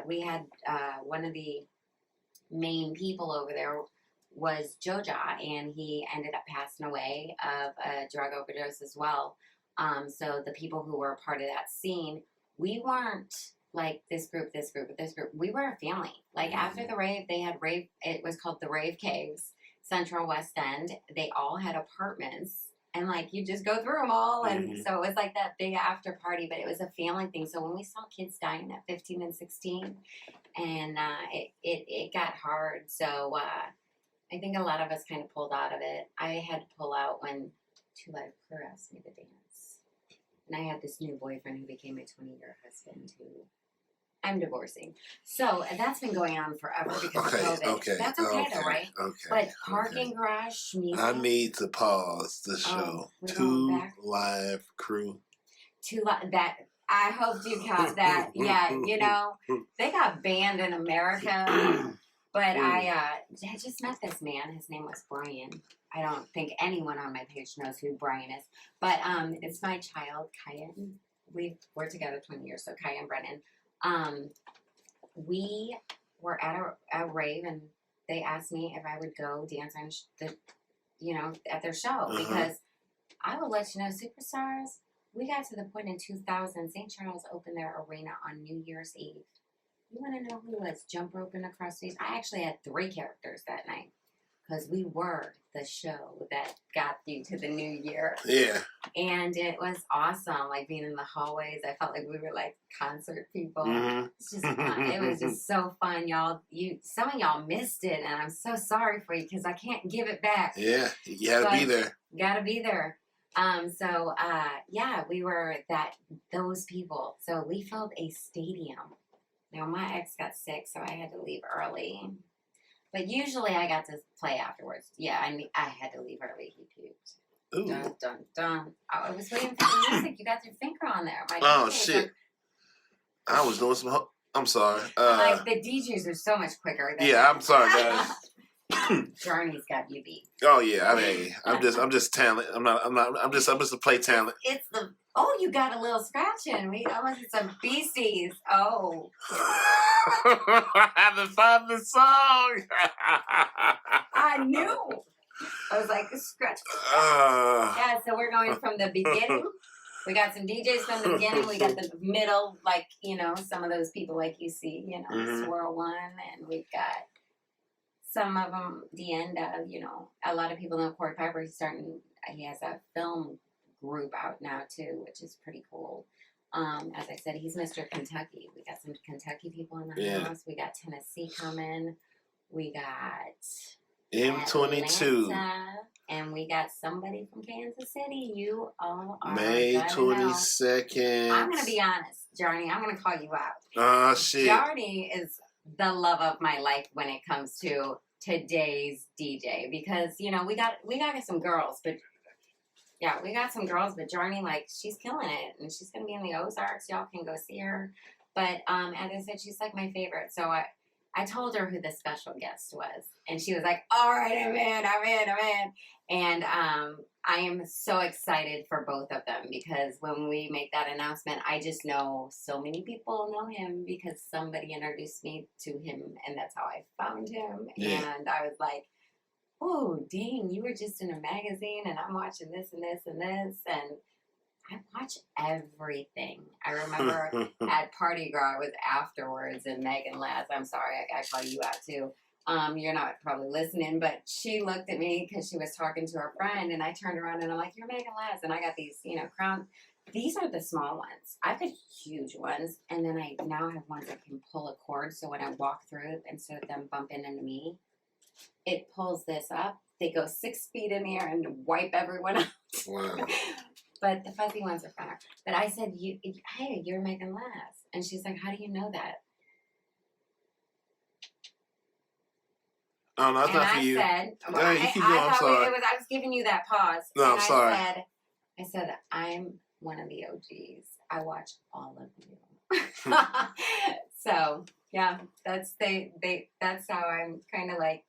we had one of the main people over there was Joja, and he ended up passing away of a drug overdose as well. So the people who were a part of that scene, we weren't like this group. We were a family. Like after the rave, they had rave. It was called the Rave Caves, Central West End. They all had apartments, and like you just go through them all, and so it was like that big after party. But it was a family thing. So when we saw kids dying at 15 and 16, and it got hard. So I think a lot of us kind of pulled out of it. I had to pull out when Two Live Crew asked me to dance, and I had this new boyfriend who became my 20-year husband who I'm divorcing. So that's been going on forever because of COVID. That's okay though, right? Okay. But parking garage music. I need to pause the show. Two Live Crew. That I hoped you caught that. Yeah, you know, they got banned in America. But I just met this man. His name was Brian. I don't think anyone on my page knows who Brian is. But it's my child, Kyan. We're together 20 years, so Kyan Brennan. We were at a rave, and they asked me if I would go dance on at their show because I will let you know, superstars. We got to the point in 2000, St. Charles opened their arena on New Year's Eve. You want to know who was jump roping across the stage? I actually had 3 characters that night because we were the show that got you to the new year. Yeah. And it was awesome, like being in the hallways. I felt like we were like concert people. It's just fun. It was just so fun, y'all. Some of y'all missed it, and I'm so sorry for you because I can't give it back. Yeah, you gotta be there. Gotta be there. We were those people. So we filled a stadium. Now, my ex got sick, so I had to leave early. But usually I got to play afterwards. Yeah, I had to leave early. He puked. Ooh. Dun, dun, dun. I was waiting for the music. You got your finger on there. Shit. I was doing some... I'm sorry. Like, the DJs are so much quicker. I'm sorry, guys. Journey's got you beat. Oh, yeah. I mean, I'm just talent. I'm just a play talent. It's the... Oh, you got a little scratching. We almost hit some beasties. Oh. I haven't found the song. I knew. I was like, scratch. Yeah, so we're going from the beginning. We got some DJs from the beginning. We got the middle, like, some of those people like you see, Swirl One. And we've got some of them, the end of, a lot of people know Corey Piper. He has a film group out now too, which is pretty cool. As I said, he's Mr. Kentucky. We got some Kentucky people in the house. We got Tennessee coming. We got M22, and we got somebody from Kansas City. You all are May 22nd. I'm gonna be honest, Jarny. I'm gonna call you out. Shit. Jarny is the love of my life when it comes to today's DJ because we got some girls, but. Yeah, we got some girls, but Jarny, like, she's killing it, and she's going to be in the Ozarks. Y'all can go see her. But as I said, she's, like, my favorite. So I told her who the special guest was, and she was like, all right, I'm in. And I am so excited for both of them because when we make that announcement, I just know so many people know him because somebody introduced me to him, and that's how I found him. Yeah. And I was like, oh, dang, you were just in a magazine and I'm watching this and this and this. And I watch everything. I remember at Party Girl, I was afterwards and Megan Laz, I'm sorry, I gotta call you out too. You're not probably listening, but she looked at me because she was talking to her friend and I turned around and I'm like, you're Megan Laz. And I got these, crown. These are the small ones. I've got huge ones. And then I now have ones that can pull a cord. So when I walk through, instead of them bumping into me, it pulls this up. They go 6 feet in the air and wipe everyone out. Wow. But the fuzzy ones are fun. But I said, hey, you're Megan Laz. And she's like, how do you know that? Oh, no, that's not for you. I was giving you that pause. No, I'm sorry. I said, I'm one of the OGs. I watch all of you. So, yeah, that's how I'm kind of like,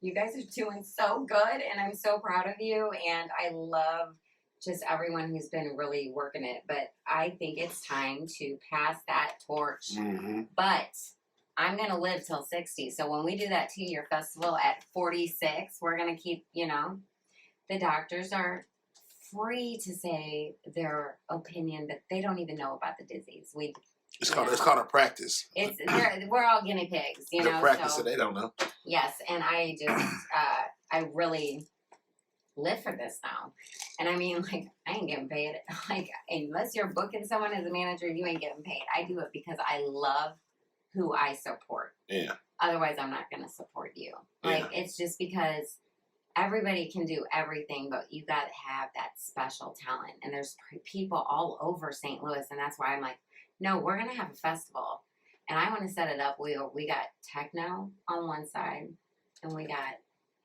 you guys are doing so good, and I'm so proud of you, and I love just everyone who's been really working it, but I think it's time to pass that torch. Mm-hmm. But I'm going to live till 60, so when we do that 2-year festival at 46, we're going to keep, the doctors are free to say their opinion, but they don't even know about the disease. It's called a practice. We're all guinea pigs, you know. Practice, so they don't know. Yes, and I just I really live for this now. And I mean, like, I ain't getting paid. Like, unless you're booking someone as a manager, you ain't getting paid. I do it because I love who I support. Yeah. Otherwise, I'm not going to support you. Like, it's just because everybody can do everything, but you got to have that special talent. And there's people all over St. Louis, and that's why I'm like, no, we're going to have a festival. And I want to set it up. We got techno on one side, and we got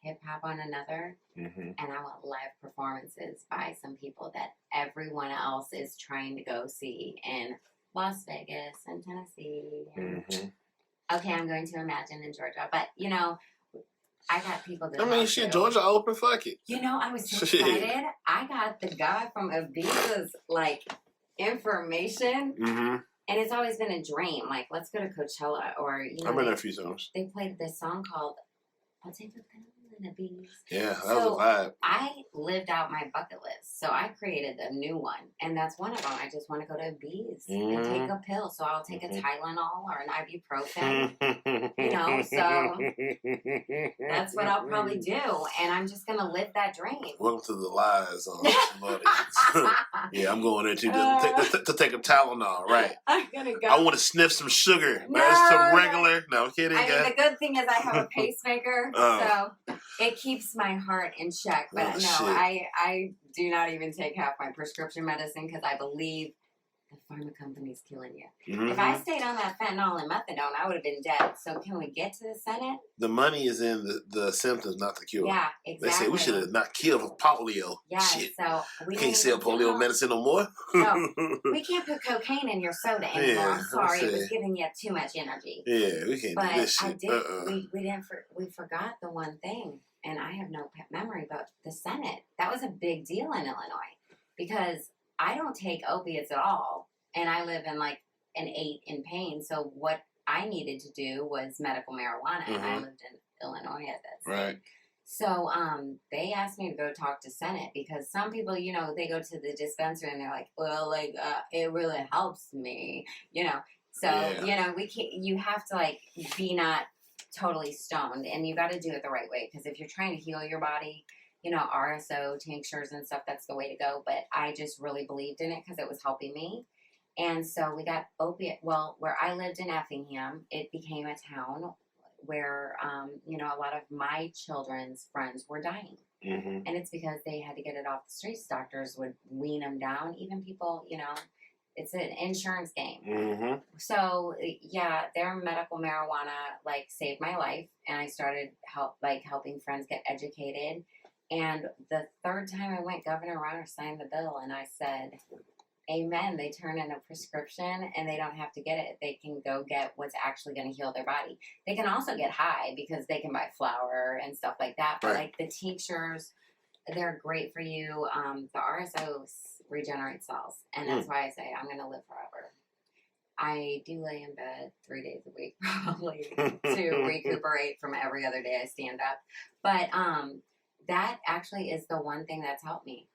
hip-hop on another. Mm-hmm. And I want live performances by some people that everyone else is trying to go see in Las Vegas and Tennessee. And, okay, I'm going to Imagine in Georgia. But, you know, I got people that... I mean, shit, Georgia open, fuck it. You know, I was so excited. I got the guy from Ibiza's, like, information. Mm-hmm. And it's always been a dream. Like, let's go to Coachella. Or, you know... I've been there a few times. They played this song called... I'll take the pill and the bees. Yeah, that was a vibe. I lived out my bucket list. So I created a new one. And that's one of them. I just want to go to bees and take a pill. So I'll take a Tylenol or an ibuprofen. You know, so that's what I'll probably do. And I'm just going to live that dream. Welcome to the lies on Yeah, I'm going there too. To take a Tylenol, right. I'm going to go. I want to sniff some sugar. Some regular. No, I'm kidding. I mean, the good thing is I have a pacemaker. So it keeps my heart in check. But I do not even take half my prescription medicine because I believe the pharma company's killing you. Mm-hmm. If I stayed on that fentanyl and methadone, I would have been dead. So can we get to the Senate? The money is in the symptoms, not the cure. Yeah, exactly. They say we should have not killed for polio. Yeah, shit. So we can't sell polio medicine no more. No, we can't put cocaine in your soda anymore. Yeah, I'm sorry, it was giving you too much energy. Yeah, we can't do this shit. We forgot the one thing, and I have no memory, but the Senate. That was a big deal in Illinois because I don't take opiates at all, and I live in like an 8 in pain. So what I needed to do was medical marijuana, and I lived in Illinois at this. Right. So they asked me to go talk to Senate because some people, you know, they go to the dispensary and they're like, well, like it really helps me, you know. So you know, you have to like be not totally stoned, and you got to do it the right way because if you're trying to heal your body. You know, RSO, tinctures and stuff, that's the way to go. But I just really believed in it because it was helping me. And so we got opiate. Well, where I lived in Effingham, it became a town where, you know, a lot of my children's friends were dying. Mm-hmm. And it's because they had to get it off the streets. Doctors would wean them down. Even people, you know, it's an insurance game. Mm-hmm. So, yeah, their medical marijuana, like, saved my life. And I started helping friends get educated. And the third time I went, Governor Rauner signed the bill, and I said, amen. They turn in a prescription, and they don't have to get it. They can go get what's actually going to heal their body. They can also get high because they can buy flour and stuff like that. But, like, the tinctures, they're great for you. The RSOs regenerate cells, and that's why I say I'm going to live forever. I do lay in bed 3 days a week, probably, to recuperate from every other day I stand up. But, that actually is the one thing that's helped me.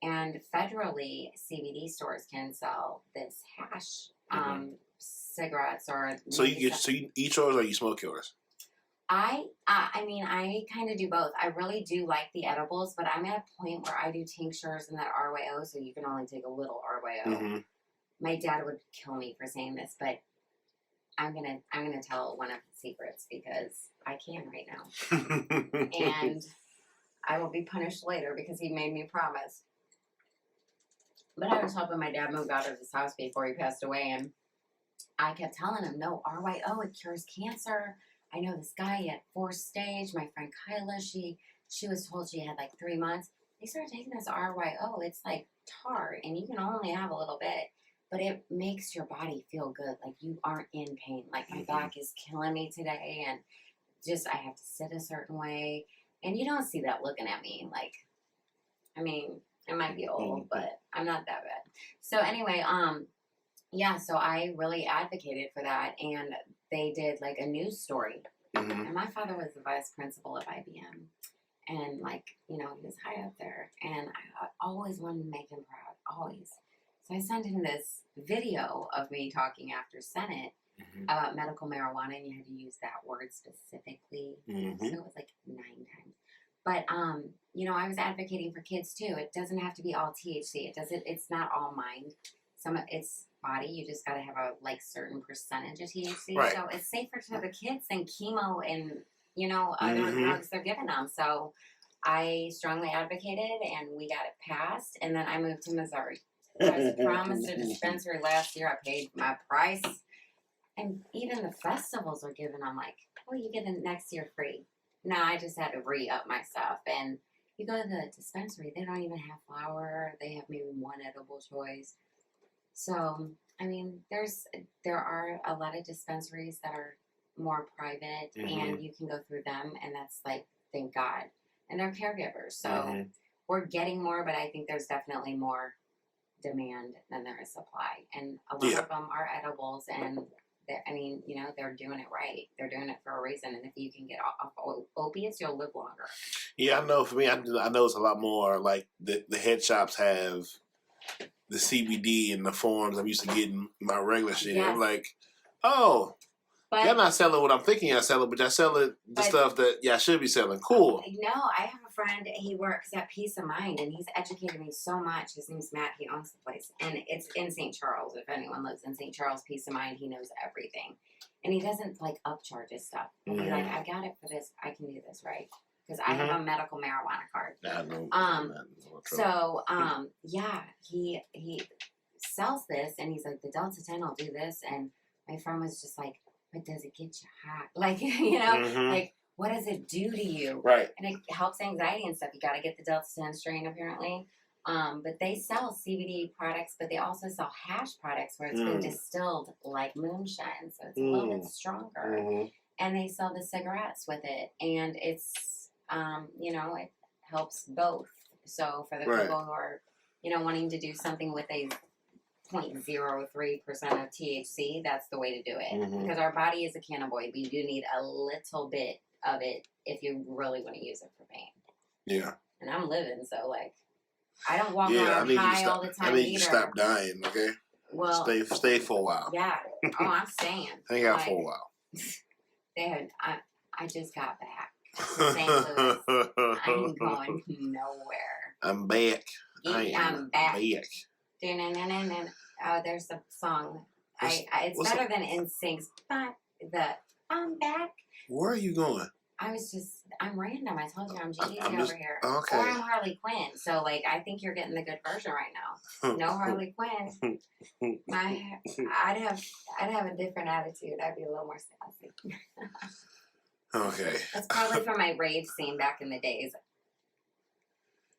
And federally, CBD stores can sell this hash, cigarettes or. So you eat yours or you smoke yours? I mean, I kind of do both. I really do like the edibles, but I'm at a point where I do tinctures and that RYO, so you can only take a little RYO. Mm-hmm. My dad would kill me for saying this, but I'm gonna tell one of the secrets because I can right now, and. I will be punished later because he made me a promise. But I was helping my dad move out of his house before he passed away, and I kept telling him, no, RYO, it cures cancer. I know this guy at 4th stage. My friend Kyla, she was told she had like 3 months. They started taking this RYO. It's like tar, and you can only have a little bit, but it makes your body feel good. Like you aren't in pain. Like my back is killing me today, and just I have to sit a certain way. And you don't see that looking at me. Like, I mean, I might be old, but I'm not that bad. So anyway, yeah, so I really advocated for that. And they did like a news story. Mm-hmm. And my father was the vice principal of IBM. And like, you know, he was high up there. And always wanted to make him proud, always. So I sent him this video of me talking after Senate about medical marijuana, and you had to use that word specifically. So it was like 9 times. But you know, I was advocating for kids too. It doesn't have to be all THC. It's not all mind. It's body. You just got to have a like certain percentage of THC. Right. So it's safer for the kids than chemo and you know other drugs they're giving them. So I strongly advocated, and we got it passed. And then I moved to Missouri. I was promised a dispensary last year. I paid my price, and even the festivals are giving. I'm like, oh, you get it next year free. No, I just had to re-up my stuff. And you go to the dispensary, they don't even have flour. They have maybe one edible choice. So, I mean, there are a lot of dispensaries that are more private, and you can go through them, and that's like, thank God. And they're caregivers. So we're getting more, but I think there's definitely more demand than there is supply. And a lot of them are edibles, and I mean, you know, they're doing it right. They're doing it for a reason. And if you can get off opiates, you'll live longer. Yeah, I know. For me, I know it's a lot more. Like the head shops have the CBD in the forms I'm used to getting my regular shit. Yes. I'm like, oh, y'all not selling what I'm thinking y'all selling, but y'all selling the stuff that y'all should be selling. Cool. No, I have a friend. He works at Peace of Mind, and he's educated me so much. His name's Matt. He owns the place, and it's in St. Charles. If anyone lives in St. Charles, Peace of Mind, he knows everything, and he doesn't like upcharge his stuff. He'll be like, I got it for this. I can do this, right? Because I have a medical marijuana card. Yeah, he sells this, and he's like, the Delta 10 will do this, and my friend was just like, but does it get you hot? Like, you know, like, what does it do to you? Right. And it helps anxiety and stuff. You got to get the Delta 10 strain, apparently. But they sell CBD products, but they also sell hash products where it's been distilled like moonshine. So it's a little bit stronger. And they sell the cigarettes with it. And it's, you know, it helps both. So for the people who are, you know, wanting to do something with a 0.03% of THC, that's the way to do it. Because our body is a cannabinoid. We do need a little bit of it if you really want to use it for pain. Yeah. And I'm living, so like, I don't walk around high all the time. I need you to stop dying, okay? Well, stay for a while. Yeah. Oh, I'm staying. Hang out for a while. I just got back to St. Louis. I ain't going nowhere. I'm back. I'm back. Oh, there's a song. It's better than NSYNC's, but I'm back. Where are you going? I'm random. I told you I'm G over here. Okay. Or I'm Harley Quinn. So, like, I think you're getting the good version right now. No Harley Quinn. I'd have a different attitude. I'd be a little more sassy. Okay. That's probably from my rave scene back in the days.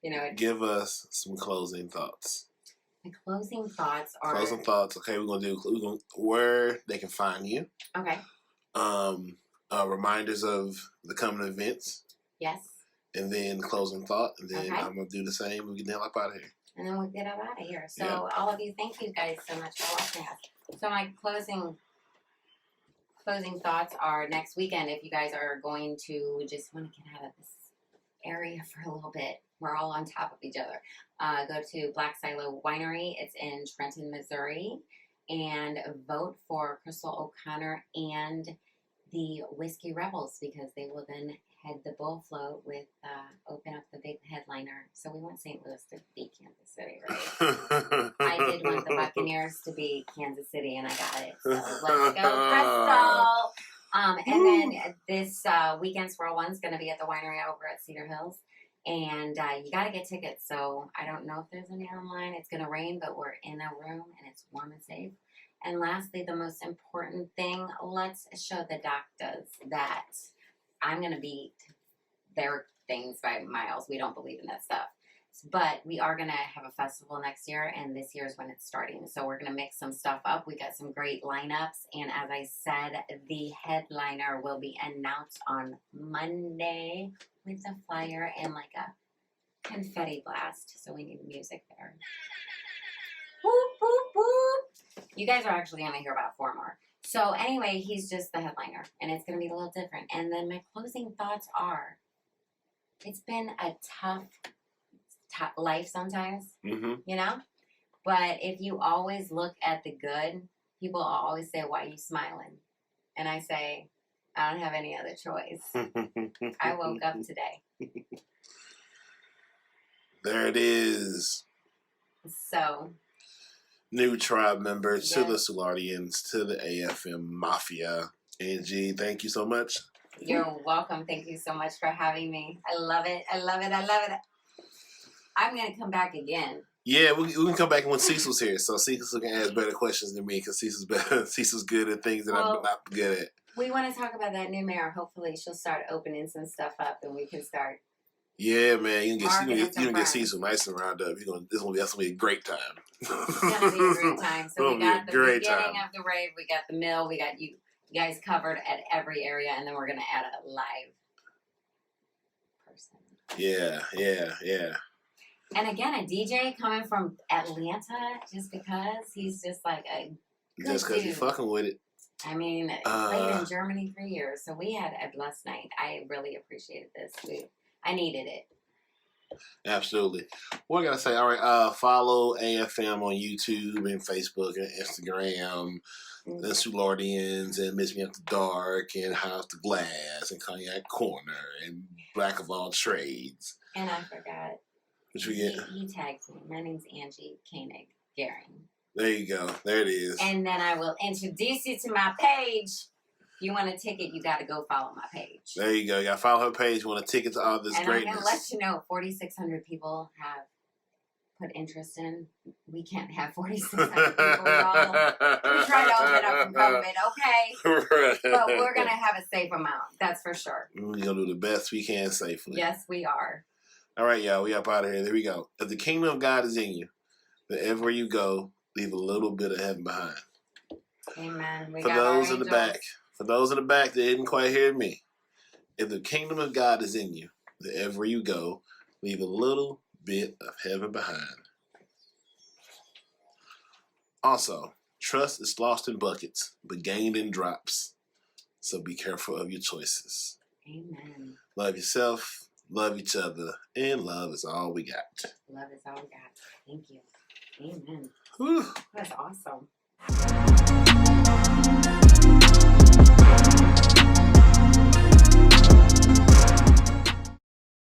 You know. Give us some closing thoughts. My closing thoughts are... Okay, we're going to do where they can find you. Okay. Reminders of the coming events. Yes. And then closing thought. And then I'm going to do the same. We get the hell up out of here. And then we'll get out of here. So all of you, thank you guys so much for watching us. So my closing thoughts are next weekend, if you guys are going to just want to get out of this area for a little bit. We're all on top of each other. Go to Black Silo Winery. It's in Trenton, Missouri. And vote for Crystal O'Connor and the Whiskey Rebels, because they will then head the bull float with open up the big headliner. So we want St. Louis to beat Kansas City, right? I did want the Buccaneers to beat Kansas City, and I got it. So let's go, Crystal! And then this weekend, Swirl One's going to be at the winery over at Cedar Hills. And you got to get tickets. So I don't know if there's any online. It's going to rain, but we're in a room, and it's warm and safe. And lastly, the most important thing, let's show the doctors that I'm going to beat their things by miles. We don't believe in that stuff. But we are going to have a festival next year, and this year is when it's starting. So we're going to mix some stuff up. We got some great lineups. And as I said, the headliner will be announced on Monday with a flyer and like a confetti blast. So we need music there. Whoop, whoop, whoop. You guys are actually going to hear about 4 more. So anyway, he's just the headliner, and it's going to be a little different. And then my closing thoughts are, it's been a tough life sometimes, Mm-hmm. you know? But if you always look at the good, people always say, why are you smiling? And I say, I don't have any other choice. I woke up today. There it is. So. New tribe member to the Soulardians, to the AFM Mafia. Angie, thank you so much. You're welcome. Thank you so much for having me. I love it. I love it. I love it. I'm going to come back again. Yeah, we can come back when Cecil's here. So Cecil can ask better questions than me because Cecil's better. Cecil's good at things that I'm not good at. We want to talk about that new mayor. Hopefully she'll start opening some stuff up and we can start. Yeah, man, you can get Cecil nice and round up. That's gonna be a great time. It's gonna be a great time. So we got the beginning of the rave, we got the mill, we got you guys covered at every area, and then we're gonna add a live person. Yeah. And again, a DJ coming from Atlanta, just because he's just like a good just because he's fucking with it. I mean, played in Germany for years, so we had a blessed night. I really appreciated this. I needed it. Absolutely. What I gotta say, all right, follow AFM on YouTube and Facebook and Instagram, and Soulardians and Miss Me After Dark and House to Glass and Cognac Corner and Black of All Trades. And I forgot. What you get? He tagged me. My name's Angie Koenig Garing. There you go. There it is. And then I will introduce you to my page. If you want a ticket, you got to go follow my page. There you go. You got to follow her page. You want a ticket to all this greatness. And I'm going to let you know, 4,600 people have put interest in. We can't have 4,600 people, y'all. We're trying to open up from COVID, okay? Right. But we're going to have a safe amount. That's for sure. We're going to do the best we can safely. Yes, we are. All right, y'all. We up out of here. There we go. If the kingdom of God is in you, wherever you go, leave a little bit of heaven behind. Amen. For those in the back. For those in the back that didn't quite hear me, if the kingdom of God is in you, wherever you go, leave a little bit of heaven behind. Also, trust is lost in buckets, but gained in drops. So be careful of your choices. Amen. Love yourself, love each other, and love is all we got. Love is all we got. Thank you. Amen. Whew. That's awesome.